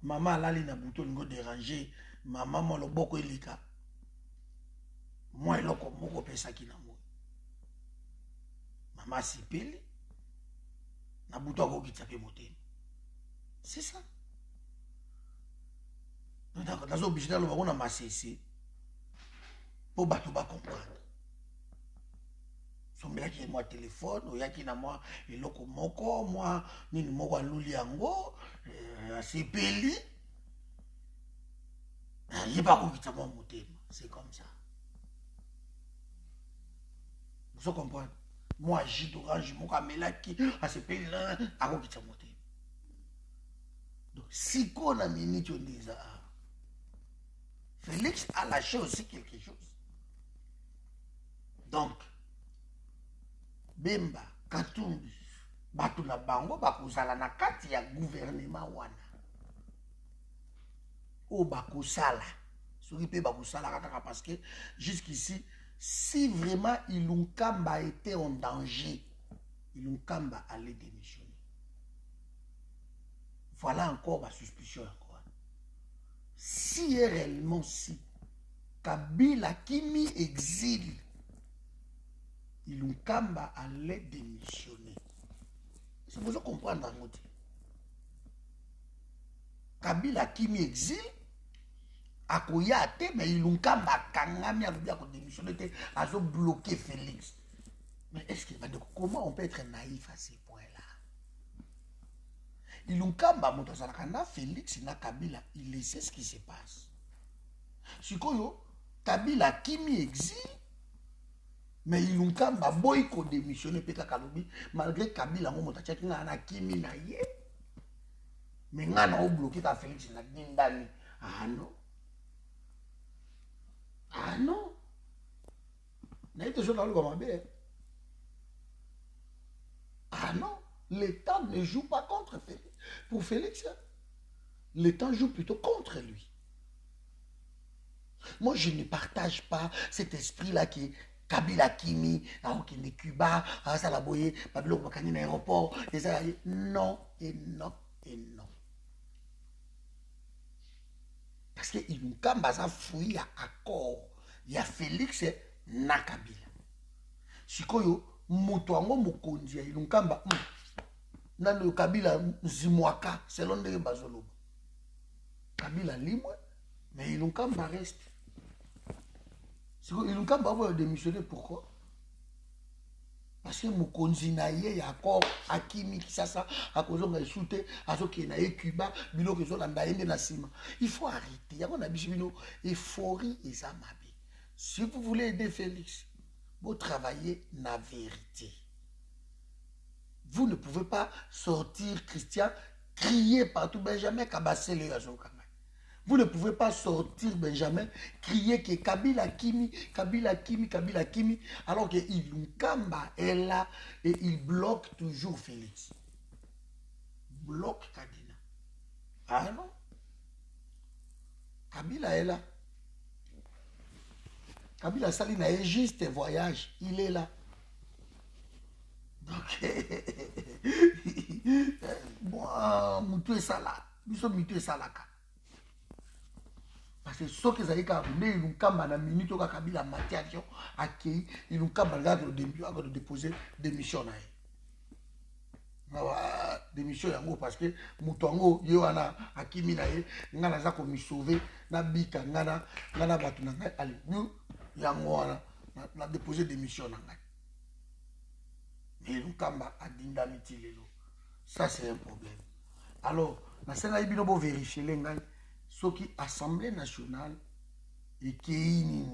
Maman lali na bouton ngo déranger, maman mo lo boko elika. Moi eloko moko pesa ki na moi. Maman sipeli na bouton ko kitsape motema. C'est ça. Donc dans obligé là on a massé pour bato ba comprendre. Sombela ki moi téléphone, ou yaki na moi eloko moko, moi nini moko aluli yango, asepeli. Il n'est pas compliqué mon motema, c'est comme ça. Vous comprenez? Moi j'ai d'orange, mon camela qui asepeli là, a compliqué mon motema. Donc si qu'on a minute on dit ça, Félix a lâché aussi quelque chose. Donc Bemba, Katumbi, Batu na bango, bakozala na kati ya gouvernement wana. O bakosala. Soki pe bakosala kaka parce que jusqu'ici, si vraiment Ilunkamba était en danger, Ilunkamba allait démissionner. Voilà encore ma suspicion encore. Si réellement si Kabila Kimi exile, Ilunkamba allait démissionner. C'est pour ça qu'on comprend dans notre. Kabila Kimi exil, Akoyate, mais Ilunkamba Kangami a démissionné, a bloqué Félix. Mais est-ce que comment on peut être naïf à ces points-là? Ilunkamba Motosakana, Félix na Kabila, il sait ce qui se passe. Sikoyo, Kabila Kimi exil. Mais Ilunkamba boy ko démissionné peka kalobi malgré Kabila ngo motachaki na Kimi na ye. Mais ngana o bloqué ta Félix na ndani. Ah non. Ah non. Na été sur le comme bé. Ah non, l'État ne joue pas contre Félix. Pour Félix, l'État joue plutôt contre lui. Moi je ne partage pas cet esprit là qui Kabila Kimi, Aokine Cuba, Salaboye, Pablo Bakani aéroport, non et non et non. Parce que Ilunkamba a fouillé à accord. Il y a Félix na Kabila. Sikoyo, Motoango Mokonzi, Ilunkamba, Nano Kabila Zimwaka, selon les Bazolobo. Kabila libre, mais Ilunkamba reste. Ilunkamba va démissionner, pourquoi? Parce que Mokonzi na ye accord Akimi Kisasa a cause de shooter à ce qui est Cuba bilo que na ndaende na sima. Il faut arrêter. Ya na bishibino euphorie et zamabi. Si vous voulez aider Félix, vous travaillez la vérité. Vous ne pouvez pas sortir Christian crier partout Benjamin Kabassé le Yazokama. Vous ne pouvez pas sortir, Benjamin, crier que Kabila Kimi, Kabila Kimi, Kabila Kimi, alors que Ilunkamba est là et il bloque toujours Félix. Bloque Kadina. Ah non? Kabila est là. Kabila Salina est juste voyage. Il est là. Donc, moi, Moutou et Sala. Nous sommes Moutou et Salaka. Parce que ce que ça dit, ils ont kamba na minute au Kabila maté avion accueilli, ils ont kamba là au début avant de déposer démission na démission yango parce que mutongo yoana akimi na ye ngana za ko mi sauver na bika ngana batu na ngai ali ñu yango wana na déposer démission na ngai. Mais ils ont kamba adinda mitilelo. Ça c'est un problème. Alors, na senga ibino bo vérifier les ngai ce qui Assemblée nationale et qui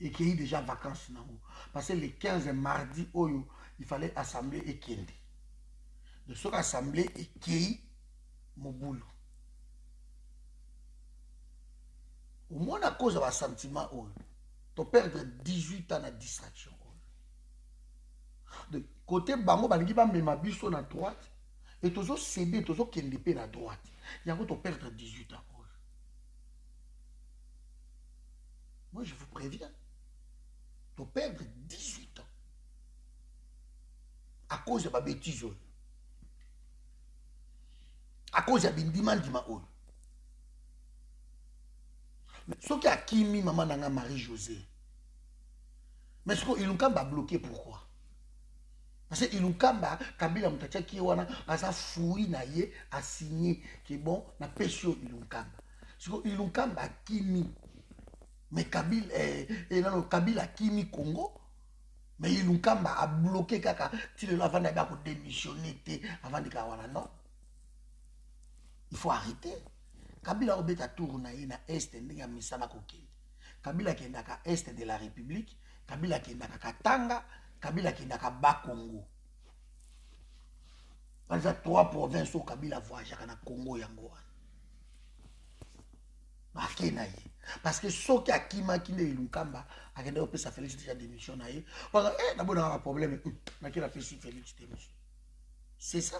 est déjà vacances. Parce que les 15 mardi, il fallait Assemblée et Kendi. De ce qu'Assemblée et qui mon boulot. Au moins, à cause de un sentiment, tu perds 18 ans de distraction. De côté Bango, Bangi va me biso à droite. Et toujours céder, toujours qu'il n'est pas à droite. Il y a encore perdre 18 ans. Moi, je vous préviens. Tu perdre 18 ans. À cause de ma bêtise. À cause de Bindima Dima. Ce qui a Kimi, maman Nanga Marie-José. Mais ce qu'ils n'ont bloqué, pourquoi? Parce que Ilukamba, Kabila Mutacha qui wana, asa fouille na ye, a signé, qui est bon, na pêche Ilukamba. C'est que Ilukamba Kimi, mais Kabila, Kabila Kimi Congo, mais Ilukamba a bloqué kaka, s'il est avant d'avoir démissionné, avant de kawana, non. Il faut arrêter. Kabila obeta tourna na est, n'enga misama kokende. Kabila qui est dans est de la République, Kabila qui est dans Katanga, Kabila qui n'a qu'à Bakongo. Parce que 3 provinces au Kabila voyage à Congo Yango. Parce que ce qui a Kima qui est Lukamba, a gagné sa Félix déjà démission. Parce que d'abord on a un problème. Mais a fait si Félix démission. C'est ça.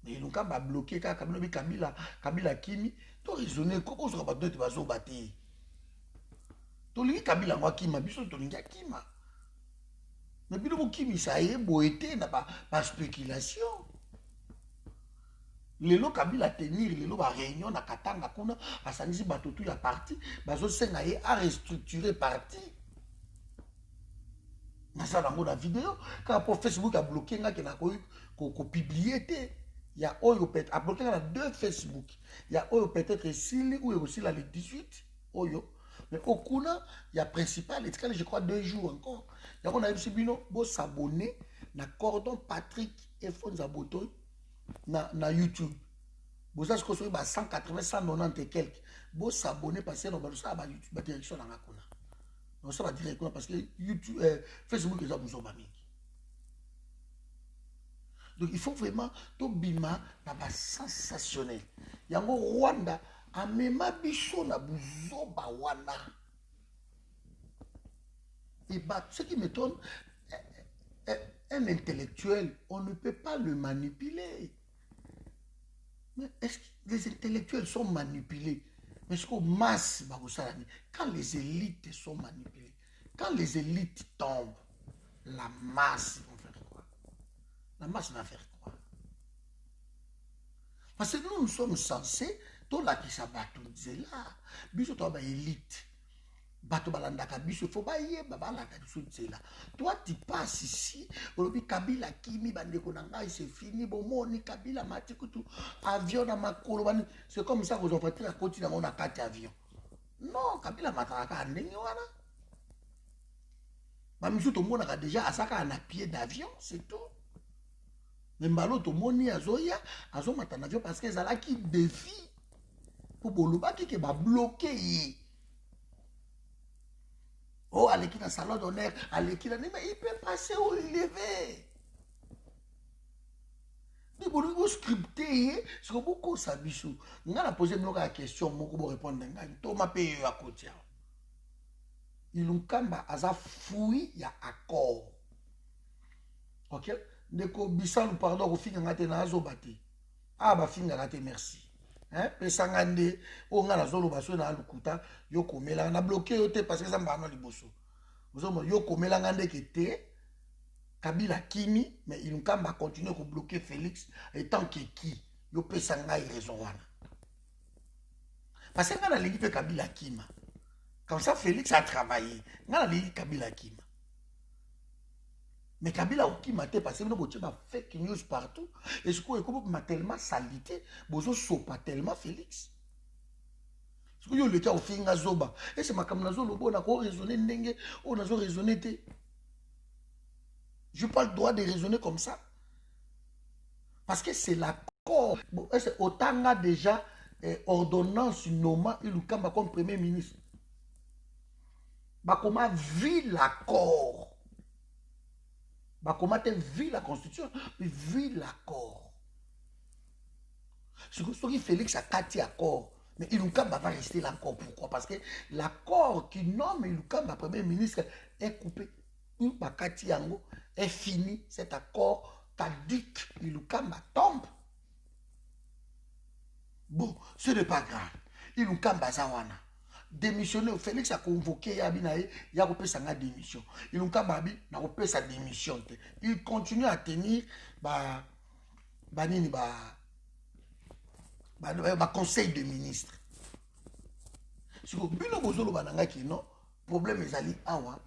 Mais Lukamba a bloqué Kabila Kimi. Tu as raisonné. Comment on va te battre? Tu as Kabila moi Kima, biso tu as Kima. Mais puis le qui ça y est boité n'a pas spéculation. Les lots Kabila tenir les lots à réunion na Katanga kuna à sanisi batotu ya parti bazo sengaye à restructurer parti. Na ça dans la vidéo quand pour Facebook a bloqué nga na ko publier té il y a oyo peut a bloqué na 2 Facebook. Il y a oyo peut-être Sili ou aussi là le 18 oyo. Mais au Kuna, il y a principal, je crois 2 jours encore. Il y a on a eu Sibino, bon s'abonner na cordon Patrick et Fonzaboto na YouTube. Bon ça je construis 180, 190 et quelques. Bon s'abonner parce que on ça ba YouTube, ba direction na Kuna. On ça va directement parce que YouTube, Facebook les gens nous ont mis. Donc il faut vraiment tout bima na ba sensationnel. Yango Rwanda Amema biso na buzoba wana. Et bah, ce qui m'étonne, un intellectuel, on ne peut pas le manipuler. Mais est-ce que les intellectuels sont manipulés? Mais ce qu'on masse, quand les élites sont manipulées, quand les élites tombent, la masse va faire quoi? La masse va faire quoi? Parce que nous sommes censés tout là qui s'abattent, là, biso toi ba élite, bato balandaka biso, faut ba yé ba balaka biso là. Toi tu passes ici, olobi Kabila Kimi bandeko nanga c'est fini, bomoni Kabila matikutu avion na makolo bani, c'est comme ça que vous en faites à côté dans mon akati avion. Non, Kabila mataka ndenge wana. Ba miso to mona déjà asaka na pied d'avion, c'est tout. Mais mbalo to moni azoya, azomata na avion parce que zala qui défie. Pour Boloba qui va bloquer. Oh, allez qui dans le salon d'honneur, allez qui dans mais il peut passer où il est. Ni bon scripté, c'est que beaucoup ça biso. On a posé une question, moi comment répondre ngai. Thomas paye à côté. Ilunkamba aza fouille ya accord. OK? Ndeko bisalu pardon ko finga ngate na azobate. Ah ba finga ngate merci. Hein? Pesanga nde o nga na zolo baso na lukuta yo komela na bloqué yo te parce que ça mba na liboso. Ozomo yo komela ngande ke te. Kabila Kimi, mais il va continuer à bloquer Félix et tant que qui, il peut s'engager raison. Parce que dans la ligue Kabila Kima, comme ça Félix a travaillé, dans la ligue Kabila Kima. Mais Kabila Kima, parce que nous avons fake news partout, et ce qu'on a tellement salité, nous avons pas tellement Félix. Ce qu'on a le cas au fin Zoba, et c'est ma kamnazo lobo, on a raisonné n'enge, on a raisonné te. Je n'ai pas le droit de raisonner comme ça. Parce que c'est l'accord. Bon, autant a déjà ordonnance nommant Ilukamba comme Premier ministre. Comment vit l'accord? Comment vit la Constitution? Vit l'accord. Ce que Félix a quatre accords. Mais Ilukamba va rester l'accord. Pourquoi? Parce que l'accord qui nomme Ilukamba Premier ministre est coupé. Bakati yango est fini, cet accord caduque, Ilukamba tombe. Bon, ce n'est pas grave. Ilukamba zawana. Démissionner, Félix a convoqué Yabinae, il a repris sa démission. Ilukamba a repris sa démission. Il continue à tenir conseil de ministre. Si vous avez un problème, est awa.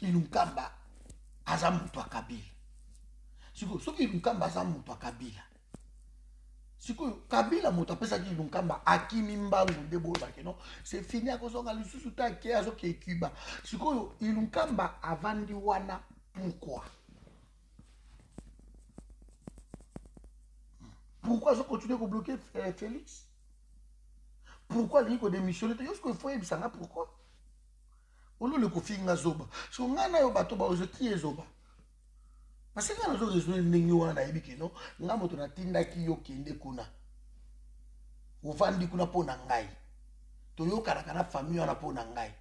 Ilunkamba aza mutu wa Kabila. Siko soki Ilunkamba aza mutu wa Kabila. Siko Kabila mutu apesa ki Ilunkamba akimi mbangu ndebo bake non, c'est fini akozonga lisusu ta ke azoke Cuba. Siko Ilunkamba avandi wana pourquoi? Pourquoi je continue à bloquer Félix? Pourquoi il faut démissionner? Il faut ebisanga pourquoi? Olo le kofi nga zoba. So nga na yo bato ba ozoti ezoba. Parce que nga zo raisonner ndenge wana na yebiki no, nga moto na tinda ki yo kende kuna. Ovandi kuna pona ngai. To yo karaka na famille wana pona ngai.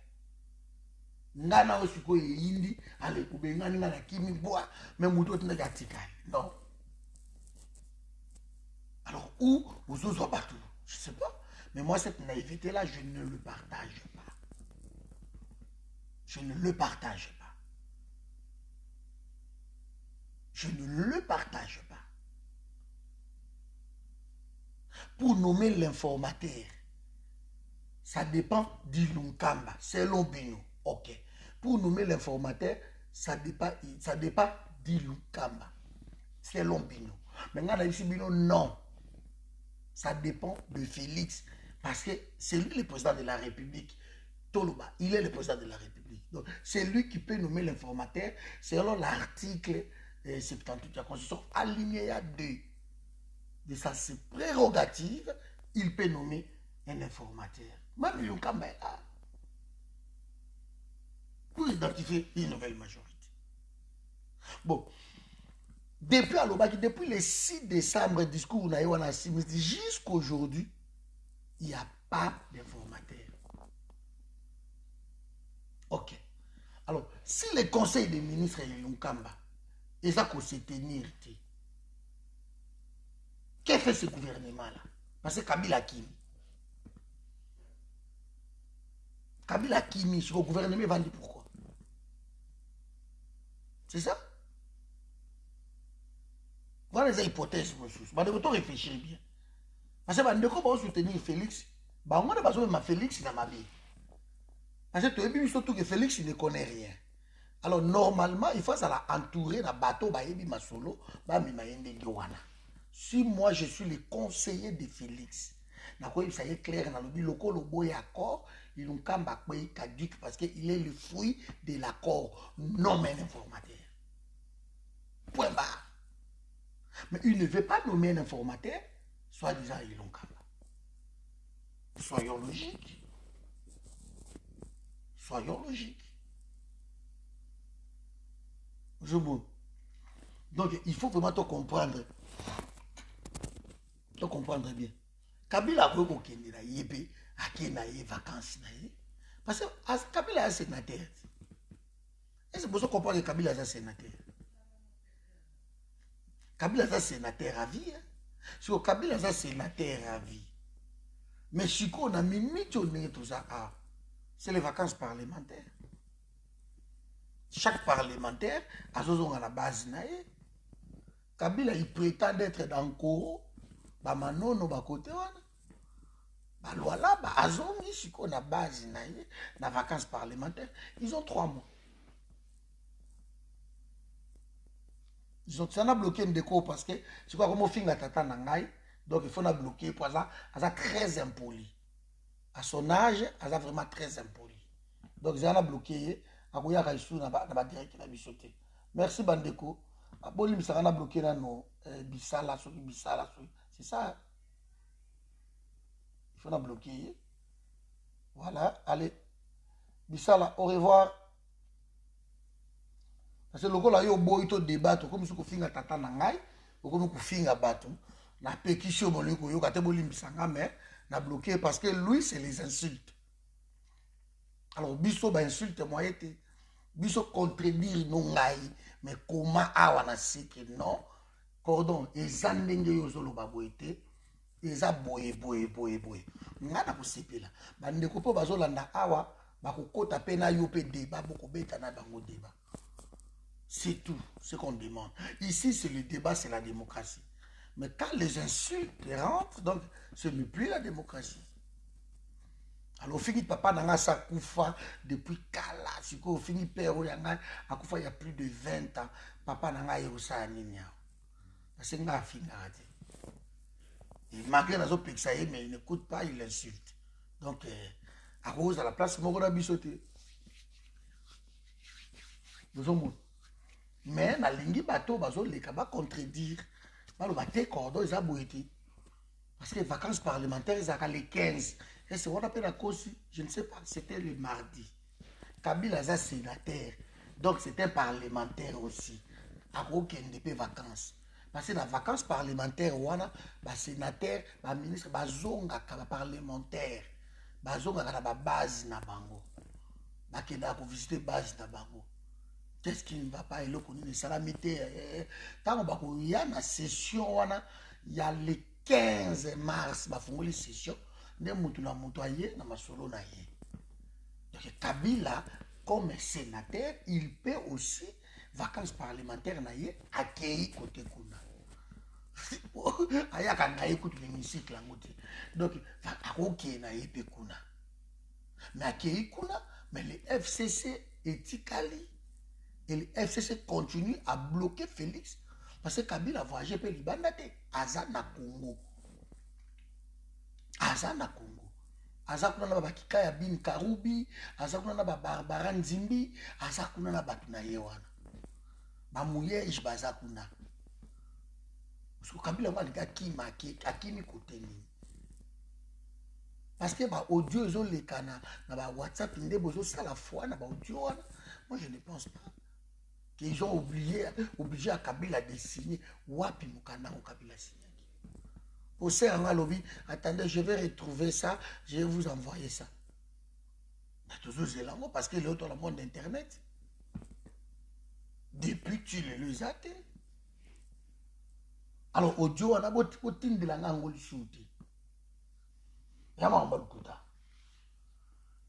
Nga na osiko yindi ale kubengani nga na kimi boa, mais moto tinda ka tikali. Non. Alors où vous osez bato? Je sais pas. Mais moi cette naïveté là, je ne le partage pas. Je ne le partage pas. Je ne le partage pas. Pour nommer l'informateur, ça dépend d'Ilunkamba, selon Bino. Ok. Pour nommer l'informateur, ça dépend d'Ilunkamba, selon Bino. Maintenant, ici, Bino, non. Ça dépend de Félix. Parce que c'est lui le président de la République. Toloba, il est le président de la République. Donc, c'est lui qui peut nommer l'informateur selon l'article 78 de la Constitution, alinéa 2 de sa prérogative, il peut nommer un informateur. Même Ilunkamba est là pour identifier une nouvelle majorité. Bon, depuis le 6 décembre, discours jusqu'à aujourd'hui, il n'y a pas d'informateur. Ok. Alors, si le conseil des ministres est Ilunkamba, et ça qu'on s'est tenir, qu'est-ce que fait ce gouvernement-là? Parce que Kabila Kimi. Kabila Kimi, ce gouvernement va dire pourquoi? C'est ça? Voilà les hypothèses, monsieur. Vous devez réfléchir bien. Parce que vous devez soutenir Félix. On a besoin de Félix dans ma vie. Parce que Félix ne connaît rien. Alors normalement, il faut entourer un bateau, masolo, si moi je suis le conseiller de Félix, ça est clair, dans le local, le boy accord, il nous caduc parce qu'il est le fruit de l'accord, non un informateur. Point barre. Mais il ne veut pas nommer un informateur, soi-disant Ilunkamba. Soyons logiques. Soyons logiques. Je vous. Donc, il faut vraiment te comprendre. Te comprendre bien. Kabila a kokende na yebe, akena ye vacances na ye. Parce que Kabila est sénateur. Et c'est pour ça qu'on comprend que Kabila est un sénateur. Kabila est un sénateur à vie. Si Kabila est un sénateur à vie. Mais si on a mis tout ça, c'est les vacances parlementaires. Chaque parlementaire a besoin de la base. Kabila, il prétend être dans le Koro, Bamanono, Bakote, Balwala, Azongi, si on a base, na vacances parlementaires, ils ont 3 mois. Ils ont bloqué une déco parce que c'est quoi comme on finit la tata nangai, donc il faut la bloquer pour ça, elle est très impoli. À son âge, elle est vraiment très impoli. Donc ils ont bloqué, à quoi il y a reçu na ba direct na bisoté. Merci Bandeko. Aboli misaka bloqué na no bisala, c'est ça. Il faut la bloquer. Voilà, allez. Bisala, au revoir. Parce que le gars yo boy to débat comme si ko finga tata na ngai, comme ko finga bato na pétition bon ko yo kate bolimbisanga mais na bloqué parce que lui c'est les insultes. Alors biso ba insulte moi été biso contredire no ngai mais comment awa na sike non cordon ezandenge yo zolo ba boité eza boye ngana ko sepela bande ko po bazolanda awa ba ko kota pe na yo pe débat boko beta na bango débat. C'est tout ce qu'on demande. Ici, c'est le débat, c'est la démocratie. Mais quand les insultes rentrent, donc, ce n'est plus la démocratie. Alors, au fini, papa n'a pas koufa depuis Kala. Si au fini, père, il y a plus de 20 ans. Papa n'a pas eu ça à Nina. Parce que n'a pas fini. Et malgré les autres pays, mais il n'écoute pas, il insulte. Donc, à cause de la place, mon gars a bisoté. Nous sommes. Mais na lingi bateau bazo leka ba contredire balo ba te cordon za boité parce que les vacances parlementaires ça les 15 et c'est on appelle la cause je ne sais pas c'était le mardi Kabila za sénateur donc c'était parlementaire aussi à aucun des vacances parce que la vacances parlementaires wana ba sénateur ba ministre ba zonga ka ba parlementaire ba zonga ka ba base na bango ba kenda ko visiter base na bango. Qu'est-ce qui ne va pas? Il y a salamité. Tant qu'il y a une session, il y a le 15 mars, il y a une session. Il y a une solo. Donc, Kabila, comme sénateur, il peut aussi, vacances parlementaires, accueillir côté Kuna. Il y a un écoute l'hémicycle. Donc, il y a un Kuna. Mais accueillir Kuna, mais le FCC est Kali. Et le FCC continue à bloquer Félix parce que Kabila a voyagé pour Libanate. Azana Congo. Azana Congo. Azakuna na bakika ya bin Karubi. Azakuna na Barbara Nzimbi. Azakuna na Batuna Yewana. Bamouye Bazakuna. Parce que Kabila a dit Akimi Koteni. Parce que bah audio ils ont les canaux. Na WhatsApp inde bozo ça la fois na audio. Moi je ne pense pas. Ils ont obligé à Kabila de signer. Wapi Mukana ou Kabila signé. Au sein lobby, attendez, je vais retrouver ça, je vais vous envoyer ça. Toujours parce que l'autre dans le monde d'internet. Depuis tu les as. Alors audio on a beau de la langue shooting. Yama Mbalukuta.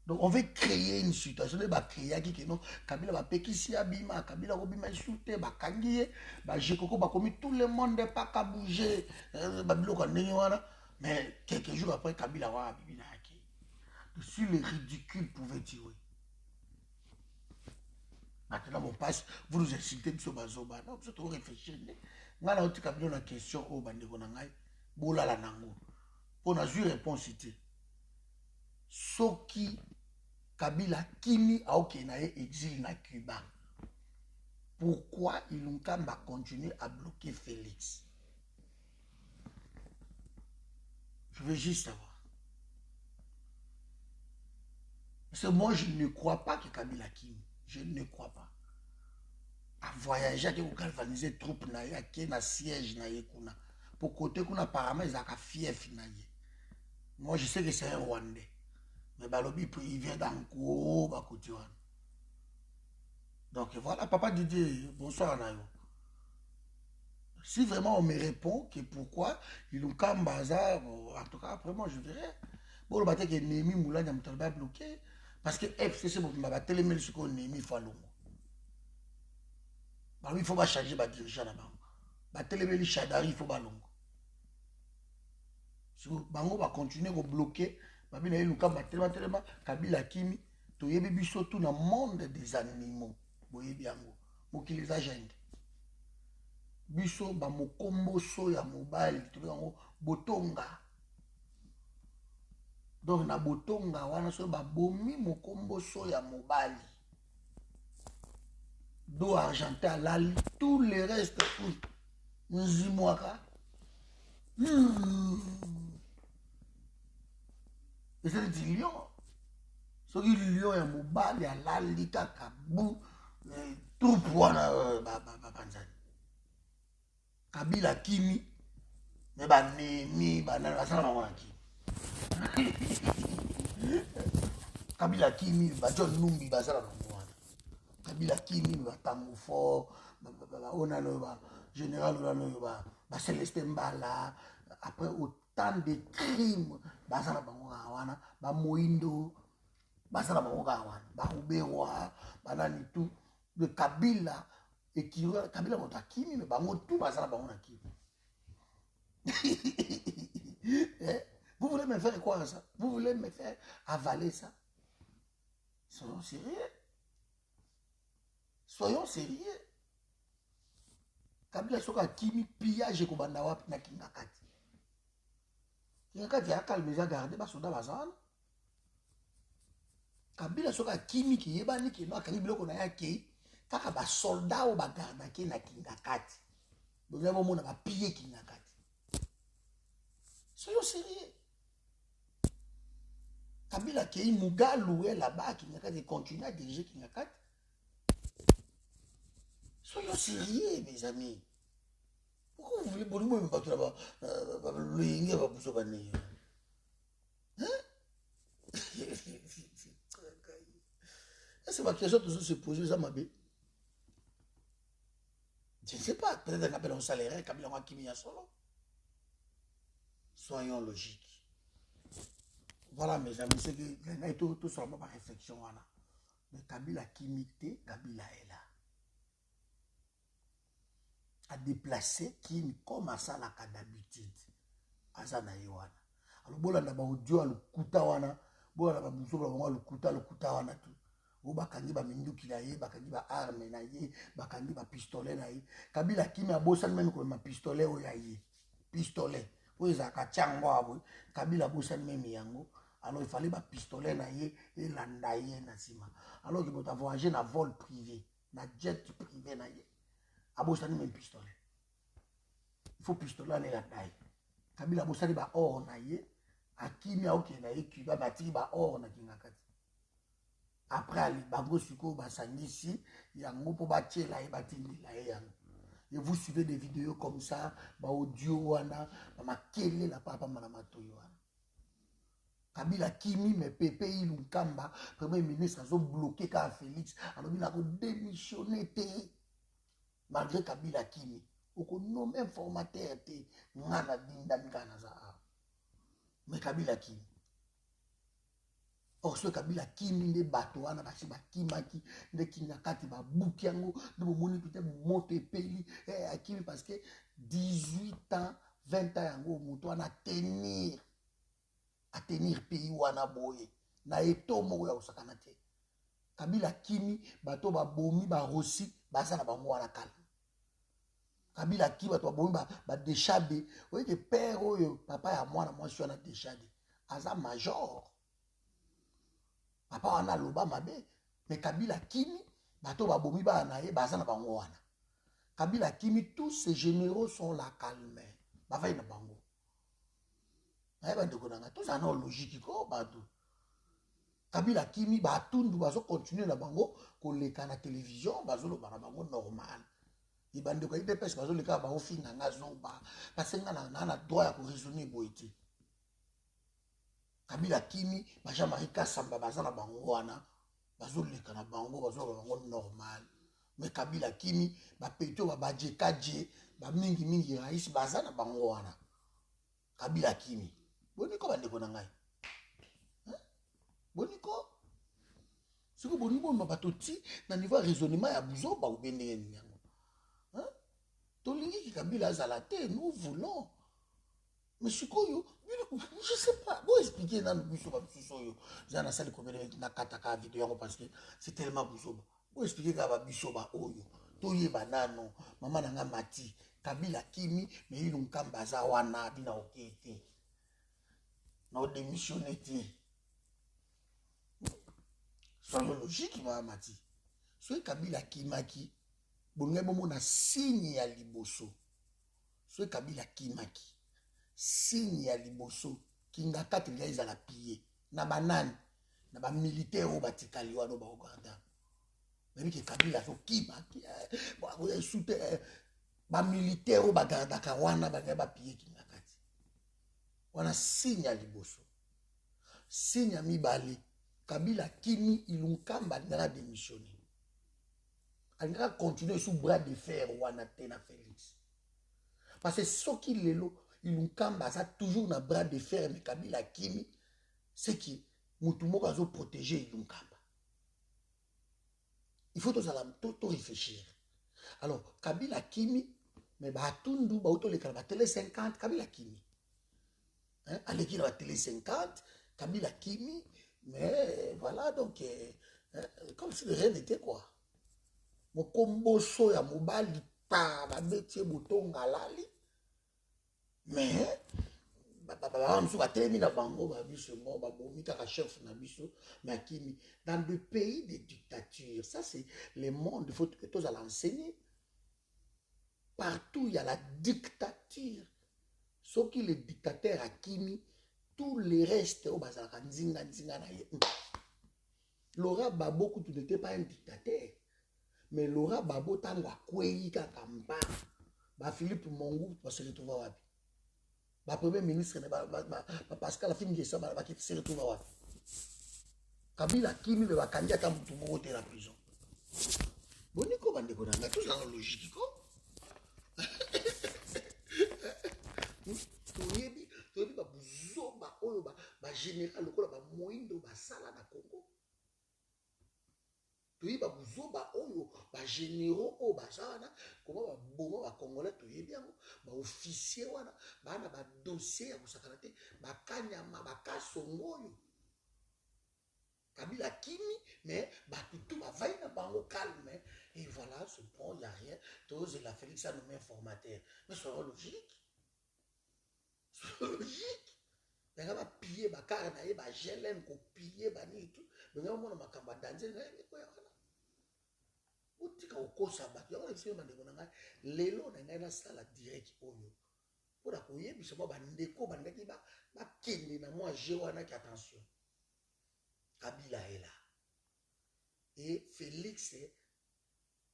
Donc on veut créer une situation, on va créer qui non Kabila va pékisi abima, Kabila va bima shooter, va kangier, va jekoko va commis tout le monde n'est pas qu'à bouger, babilo quand mais quelques jours après Kabila va bibina haki. Si le ridicule pouvait tuer. Maintenant mon passe, vous nous insultez sur bazoba, non, vous êtes réfléchir. Ngana oti Kabila na question au bandeko na ngai, bola la nango. On a eu réponse cité. Soki Kabila Kimi a exil na Cuba. Pourquoi ils ont continué à bloquer Félix? Je veux juste savoir. Parce que moi, je ne crois pas que Kabila Kimi. Je ne crois pas. voyager ake kogalvanize troupe na ye ake na siège na ye kuna po côté kuna apparemment ezalaka fief na ye. Moi je sais que c'est un Rwandais mais balobi il vient d'Anko bakoti wana. Donc voilà, papa Didier, bonsoir na yo. Si vraiment on me répond que pourquoi il nous cambe bazar, en tout cas après moi je verrai. Bon le bateau que Némi Moulin a bloqué parce que FCC m'a télémé ce qu'on Némi Falongo. Il faut pas changer ba dirigeant là-bas. Ba télémé le Chadari il faut ba longo. Si bango va continuer à bloquer, ba bina nous cambe tellement Kabila Kimi to yebi biso tout dans le monde des animaux. Boye biango. Mokili za jende. Biso ba mokombo so ya mobali to yango botonga. Donc na botonga wana so ba bomi mokombo so ya mobali. Do argenté à l'ali, tout le reste nzimwaka. Et c'est du lion. So il lion ya mobali à l'ali kaka bou troupe wana banzani. Kabila Kimi mais ba Nemi banana basala bango Kimi. Kabila Kimi ba John Numbi basala bango wana. Kabila Kimi ba Tango Fort ba onano ba général onano ba Célestin Mbala après autant de crimes basala bango wana ba Moindo basala bango wana ba Ubewa banani tout de Kabila et qui Kabila monta Kimi mais bango tout basala bango na Kimi. Vous voulez me faire quoi ça? Vous voulez me faire avaler ça? Soyons sérieux. Soyons sérieux. Kabila soka Kimi pillage ko banda wapi na Kingakati. Kingakati a calmé za garder ba soda bazana. Kabila soka Kimi ki yebani ki no akangi biloko na yake kaka ba soldat o ba garda ki na Kingakati. Vous avez mon ba piller Kingakati. Soyons sérieux. Kabila Kei Mugaloué là-bas, Kingakati continue à diriger Kingakati. Soyons sérieux, mes amis. Pourquoi vous voulez bonnement me battre là-bas? Le yingue va pousser au banni. Hein? C'est ma question toujours se poser, ça m'a dit. Je ne sais pas, peut-être qu'on appelle un salaire, Kabila Wakimi à solo. Soyons logiques. Voilà mes amis, c'est que tout ça ma réflexion. Mais Kabila Kimité, Kabila est là. A déplacer Kim comme à ça la d'habitude. Azana Yoana. Alors, bon, là, on a audio à l'Oukutawana. Bon, là, on a l'Oukutawana tout. Bakangi ba minduki na ye, bakangi ba arme na ye, bakangi ba pistolet na ye. Kabila Kimi a bossé même comme ma pistolet o ya ye. Pistolet. Pour les akachango, Kabila bossé même yango. Alors il fallait un pistolet na ye et landaye na sima. Alors il faut voyager na vol privé, na jet privé na ye. Abosani même pistolet. Il faut pistolet na landaye. Kabila abosani ba or na ye, akimi a ok na ye Cuba batiri ba or na Kingakati. Après ali bango suko ba sangisi yango po ba tchela e batindi la ye yango. Et vous suivez des vidéos comme ça, ba audio wana, ba makele la papa manamato wana. Kabila Kimi, mais Pepe Ilunkamba, premier ministre, a bloqué car Félix, alors il a démissionné, malgré Kabila Kimi. Au nom informateur, Nana Dindan Ganaza. Mais Kabila Kimi. Or, ce Kabila Kimi, des bateaux, on a passé Kimaki, des Kingakati, Boukiango, de Mouni, peut-être monter pays, et Kimi, parce que 18 ans, 20 ans, on a tenir. À tenir pays wana boye na eto moko ya osakana te. Kabila Kimi bato ba bomi ba rosi basa na bango wana kala. Kabila Kimi bato ba bomi ba déchadé. Oye que père oyo papa ya mwana mwasi wana déchadé. Aza major. Papa wana loba mabe. Mais Kabila Kimi bato ba bomi ba na ye basa na bango wana. Kabila Kimi tous ces généraux sont là calmés. Ba va na bango. Tout ça non logique quoi bateau. Kabila Kimi batundu bazo continuer na bango koleka na télévision bazoloba na bango normal. Ibande ko IDPS bazoleka ba ofinga ngazoba parce nga na droit ya ko raisonner boiti. Kabila Kimi baja marika samba bazana bango wana bazoleka na bango bazoloba bango normal. Mais Kabila Kimi ba peto ba badje kadje ba mingi rais bazana bango wana. Kabila Kimi boniko bandeko na ngai. Boniko siko boniko mabatoti na niveau raisonnement ya buzoba ou bien nyango. Hein? Tolingi ki Kabila azalate, nous voulons. Mais sikoyo, je sais pas, bon expliquer dans le buzoba buzoyo. Zana sali komele na kataka vidéo parce que c'est tellement buzoba. Bon expliquer ka ba buzoba oyo. Toye banano, mama nanga mati, Kabila Kimi, mais il nkamba za wana bina okete. Na démissionné ti. Soyons logique, Mahamati. Soyez Kabila Kimaki, bonne na signe ya liboso. Soyez Kabila Kimaki, signe ya liboso, kinga katria izala pillé. Na banane, na ba militaire au batikali wano ba ogarda. Même que Kabila so Kimaki, ba soute ba militaire au bagarda kawana ba pillé kinga kati. Wana signe ya liboso. Signe ya mibali. Kabila Kimi ilunkamba alingaka démissionner. Alingaka continuer sous bras de fer wana tena Félix. Parce que ce qui lelo ilunkamba ça toujours na bras de fer mais Kabila Kimi c'est qui mutu moko azo protéger ilunkamba. Il faut tout réfléchir. Alors Kabila Kimi mais batundu ba auto le kala télé 50 Kabila Kimi. Hein, aleki na télé 50 Kabila Kimi. Mais voilà, donc, comme si rien n'était quoi. Mon combo soya mobali pa ba métier bouton galali. Mais on va terminer la bango ba biso mo ba bomika ka chef na biso mais Kimi dans le pays des dictatures, ça c'est le monde, il faut que tous à l'enseigner. Partout il y a la dictature. Sauf que le dictateur à Kimi tout le reste au bazaka nzinga na ye. Laura Babo tu n'étais pas un dictateur. Mais Laura Babo tango akwei kaka mba. Ba Philippe Mongu va se retrouver wapi. Ba premier ministre ba Pascal Fingesa ba qui se retrouver wapi. Kabila Kimi be bakandi ata mutu moko te la prison. Boniko bandeko na tout ça logique ko. Toyebi ba buzoba oyo ba général lokola ba moindo ba sala na Congo. Toyebi ba buzoba oyo ba généraux o ba sala comment ba boma ba congolais toyebi yango ba officier wana bana ba dossier ya kusakana te ba kanyama ba kasongo oyo. Kabila Kimi mais ba tout ba vai na bango calme et voilà c'est bon y a rien. Tous la Félix a nommé informateur. Mais c'est logique. Logique. Il y a pillé ba car na ye ba gelem ko pillé ba ni tout. Mais on mona makamba danger na ye ko yana. Utika okosa ba. Ya ona sima ndeko na lelo na ngai na sala direct oyo. Pour ko yebiso ba ndeko ba ndeki ba kende na moi je wana ki attention. Kabila est là. Et Félix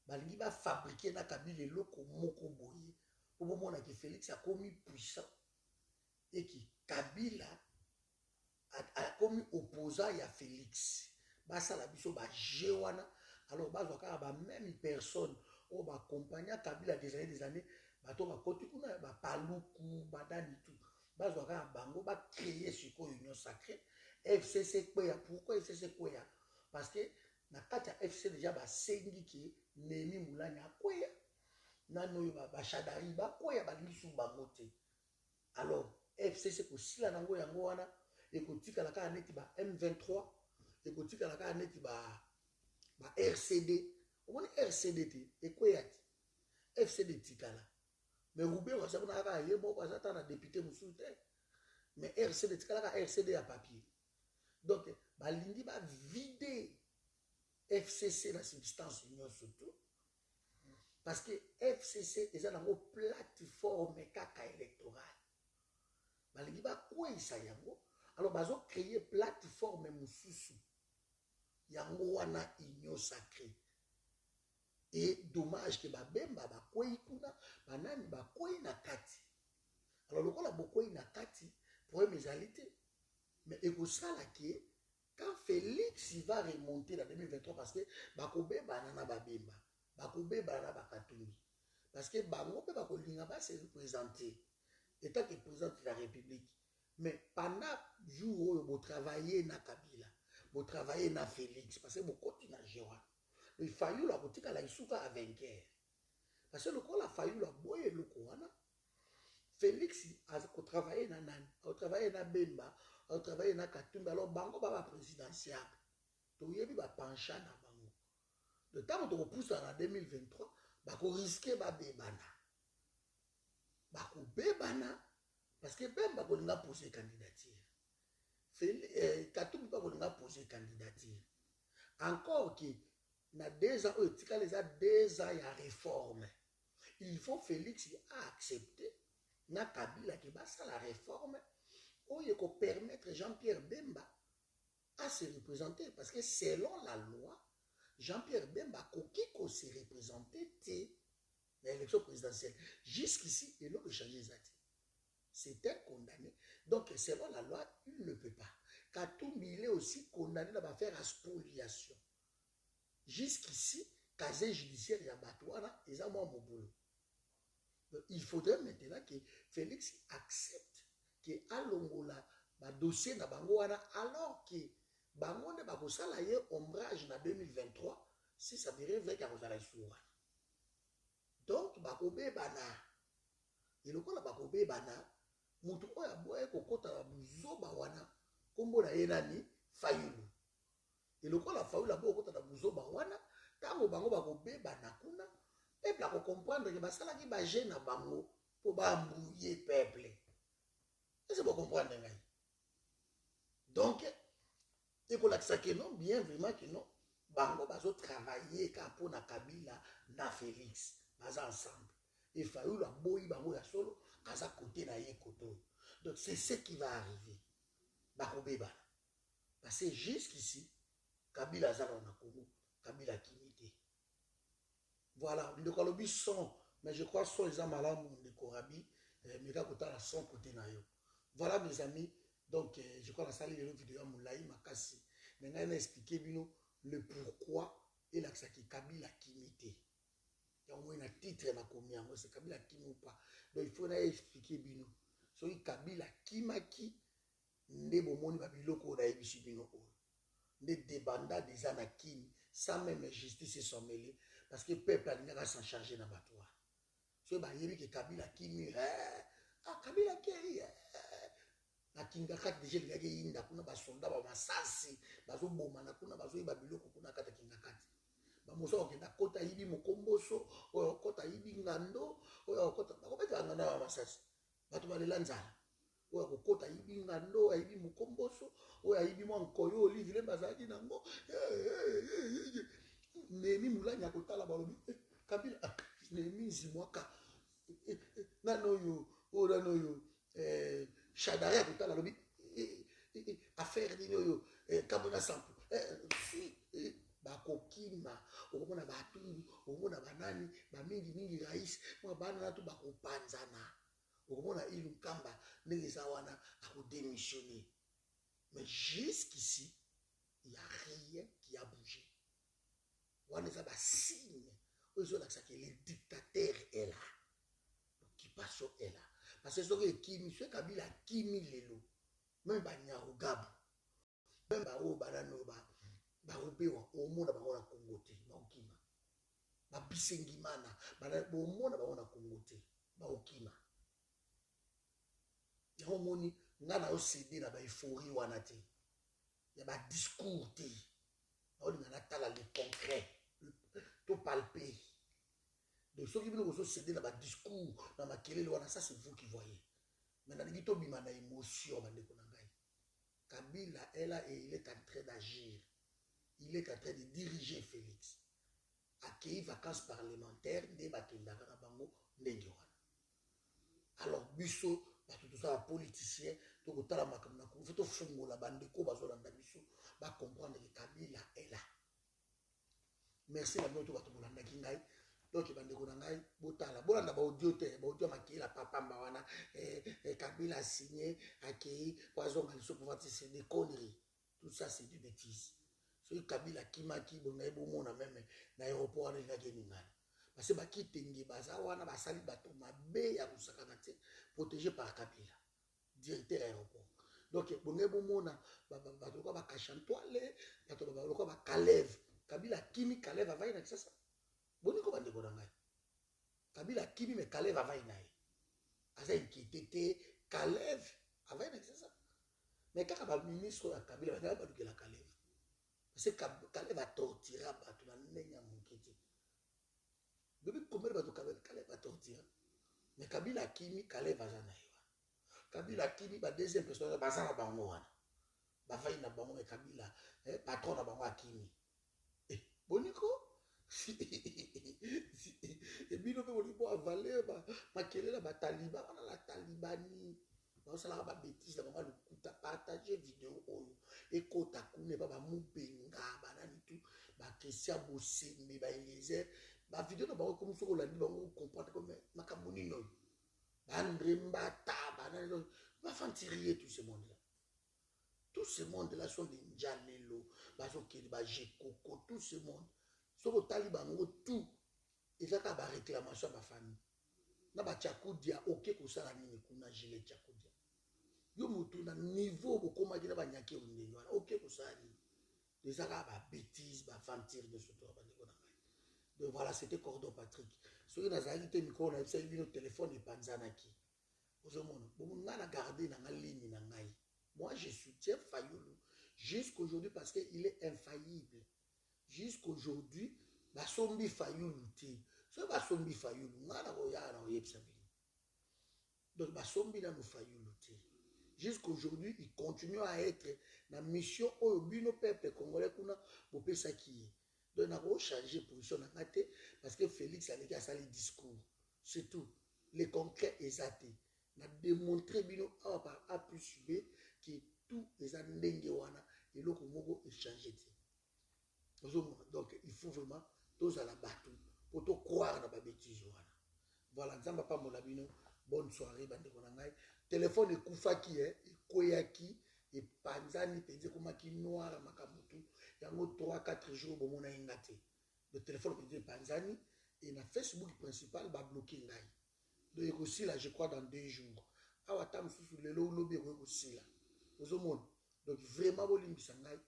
balingi ba fabriquer na Kabila loko moko boye. Au moment où Félix a commis puissant. Et qui Kabila a commis opposant à Félix. Basa la biso ba jewana. Alors bazo ka ba même personne o ba accompagner Kabila des années bato ba koti kuna ba paluku badani tout. Bazo ka bango ba créer ce ko union sacrée. FCC quoi pourquoi FCC quoi? Parce que na kati ya FC déjà ba sengi ki nemi mulanya quoi. Nano yo ba shadari ba quoi ba lisu ba moté. Alors FCC ko sila nango yango wana ekotika la ka neti ba M23 ekotika la ka neti ba RCD on RCD te ekoyati FCD tikala mais Roubé wa sabuna ka yebo kwa sata na député musulte mais RCD tikala ka RCD à papier donc balingi ba vider FCC la substance union surtout parce que FCC est une plateforme kaka électorale. Balingi ba kwesa yango alors bazo créer plateforme mususu yango wana union sacrée. Et dommage que babemba bakwei kuna banani bakwei na kati. Alors le la bakwei na kati problème ezalité. Mais ekosala que quand Félix il va remonter en 2023 parce que bakobe banana babemba, bakobe banana bakatumbi. Parce que bango pe bakolinga ba se représenter état que président de la République. Mais pendant jour où vous travaillez na Kabila, vous travaillez na Félix parce que vous continuez à gérer. Il fallu la boutique à la isuka à vainqueur. Parce que le coup a fallu la boye le couana. Félix a travaillé na nan, a travaillé na Bemba, a travaillé na Katumba. Alors bango baba présidentiel. To yebi ba pencha na bango. Le temps où on pousse en 2023, bako risquer ba bebana. Bako bebana parce que Bemba kolinga poser candidature. Katumba kolinga poser candidature. Encore que na 2 ans, les a 2 ans, il y a réforme. Il faut Félix accepter na Kabila qui va ça la réforme où il faut permettre Jean-Pierre Bemba à se représenter parce que selon la loi, Jean-Pierre Bemba ko se représenter dans l'élection présidentielle. Jusqu'ici, il a changé ça. C'était condamné. Donc, selon la loi, il ne peut pas. Katumbi, il est aussi condamné dans l'affaire à spoliation. Jusqu'ici, casier judiciaire Yabatouana, ils ont mon boulot. Il faudrait maintenant que Félix accepte que Alongola, le dossier na Bangoana, alors que Bango ne va pas salayer ombrage en 2023, si ça dirait vrai qu'il y a un donc, Bakobe Bana, et le coup la Bakobe Bana, Moutou Oya Boye Kokota la Bouzoba Wana, Kombo na Yenani, Fayulu. Et le coup la Fayulu la Bokota la Bouzoba Wana, Tango Bango Bakobe Bana Kuna, peuple a comprendre que Basala qui va gêner Bango pour embrouiller peuple. Est-ce que vous comprenez? Donc, il faut que non, bien vraiment que non, Bango Bazo travailler pour na Kabila, na Félix. Ensemble. Il faut la boy bango ya solo à sa côté na yekoto. Donc c'est ce qui va arriver. Bakobeba. Parce que jusqu'ici, Kabila Zara na Congo, Kabila Kimité. Voilà, le Kolobi son, mais je crois son les amalam de Korabi, mais là côté la son côté na yo. Voilà mes amis, donc je crois la salle de vidéo Moulaï Makasi. Maintenant on a expliqué bino le pourquoi et la Kabila Kimité. Il y a un titre na combien c'est Kabila Kimi ou pas. Donc il faut expliquer bino. So Kabila Kimaki nde bomoni ba biloko na yebishi bino o. Nde débanda des anakini sans même justice et s'en mêler parce que peuple a s'en charger na batwa. So ba yebi que Kabila Kimi Kabila Kimi na kinga kati déjà les gars inda kuna ba soldat ba masasi bazo boma na kuna bazo ba biloko kuna kata kinga kati. Bamoso okenda kota yibi mokomboso oyo kota yibi ngando oyo kota bakobeta nganda wa masasi bato balela nzala oyo kota yibi ngando yibi mokomboso oyo yibi mwa nkoyo olive le bazaki nango nemi mulanya kotala balobi Kabila nemi nzimwaka nanoyo oyo Shadaya kotala lobi affaire nini oyo kabona sample si bakokima okomona batundu okomona banani bamingi mingi rais mwa bana na to bakopanzana okomona ilu kamba ndenge eza wana akodémissionner mais jusqu'ici il y a rien qui a bougé wana eza basigne oyo ezolakisa ke le dictateur est là l'occupation est là parce que soki ekimi soki Kabila akimi lelo même banyarugabu même baoyo banani oyo barubewa omona bango na Congo te baokima babisengimana bomona bango na Congo te baokima yango moni nga na osede na baeuphorie wana te ya badiscours te naolinga natala le concret to palper donc soki bino kozosede na badiscours na makelele wana ça c'est vous qui voyez mais nalingi tobima na émotion bandeko na ngai Kabila il est en train d'agir. Il est en train de diriger Félix. Accueillir vacances parlementaires, alors, biso, tout ça, politicien, tout ça, il faut que la bande de Koba soit dans la mission. va comprendre que Kabila est là. Merci à nous tous les gens. Donc, bandeko na ngai botala bolanda ba audio te ba audio makila papa mbawana Kabila a signé akei poison ngaliso pour voir c'est des conneries. Tout ça c'est des bêtises. So Kabila kimaki bongai bomona même na aéroport na ngaki ngana. Parce que baki tengi baza wana basali bato mabe ya kusakana te protégé par Kabila directeur aéroport. Donc bongai bomona bato ko ba kachantoile bato ba ko ba Kalev Kabila kimi Kalev avai na ça. Boniko bandeko na ngai Kabila kimi me Kalev avai na ye aza inquiété Kalev avai na ça mais kaka ba ministre ya Kabila ba dukela Kalev parce que Kalev a torturé bato na ndenya mokiti bébé combien bato Kalev a torturé mais Kabila kimi Kalev aza na ye Kabila kimi ba deuxième personne baza na bango wana ba vai na bango me Kabila patron na bango akimi boniko et bino pe bolibo avaler makelela ba taliban wana la talibani ba sala ba bêtise la bango lukuta partager vidéo oyo ekota kune ba mubenga banani tout ba Christian Bosembe ba Eliezer ba vidéo na bango comme soko landi bango comprendre comme makamoni no ba André Mbata banani ba fantirier tout ce monde là. Tout ce monde là sont des Njalelo ba sokeli ba Jekoko tout ce monde. So ko taliban tout ezaka ba réclamation à ma famille na ba Tchakudia OK ko sala nini kuna gilet Tchakudia yo mutu na niveau bokoma kina ba nyake ondeni wana OK ko sala nini ezaka ba bêtise ba fantir de ce tour ba ndeko na ngai. Donc voilà, c'était Cordon Patrick so ina zali te micro na ebisa bino téléphone epanzanaki ozomona bomunga na garder na ligne na ngai. Moi je soutiens Fayulu jusqu'aujourd'hui parce que il est infaillible. Jusqu'aujourd'hui, basombi Fayulu te. So basombi Fayulu, ngana koya na oyebisa bino. Donc basombi na no Fayulu te. Jusqu'aujourd'hui, il continue à être na mission oyo bino peuple congolais kuna bopesa ki. Donc na ko changer position na ngate parce que Félix aleki a sali discours. C'est tout. Les concrets exactés. Na démontrer bino A par A plus B que tout les ndenge wana eloko moko échanger te. Donc il faut vraiment tous à la bateau pour te croire dans la bêtise. Voilà, nzamba pa molabino, bonne soirée bandeko na ngai. Téléphone ekufaki ekoyaki et panzani penze komaki noir makamutu yango 3-4 jours bomona ingate. Le téléphone penze panzani et na Facebook principal ba bloqué ngai. Donc aussi là je crois dans 2 jours. Awa tam susu lelo lobi aussi là. Ozomona. Donc vraiment bolimbisa ngai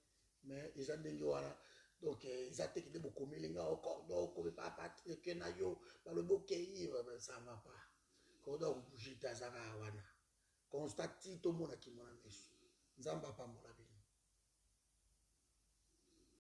mais ils ont ndenge wana. Donc, ils ont été beaucoup de encore, donc, on ne peut pas partir, ça ne va pas. Quand on bouge, Tazara, Wana. Constate tout le monde qui m'a mis. Zamba pas mon avis.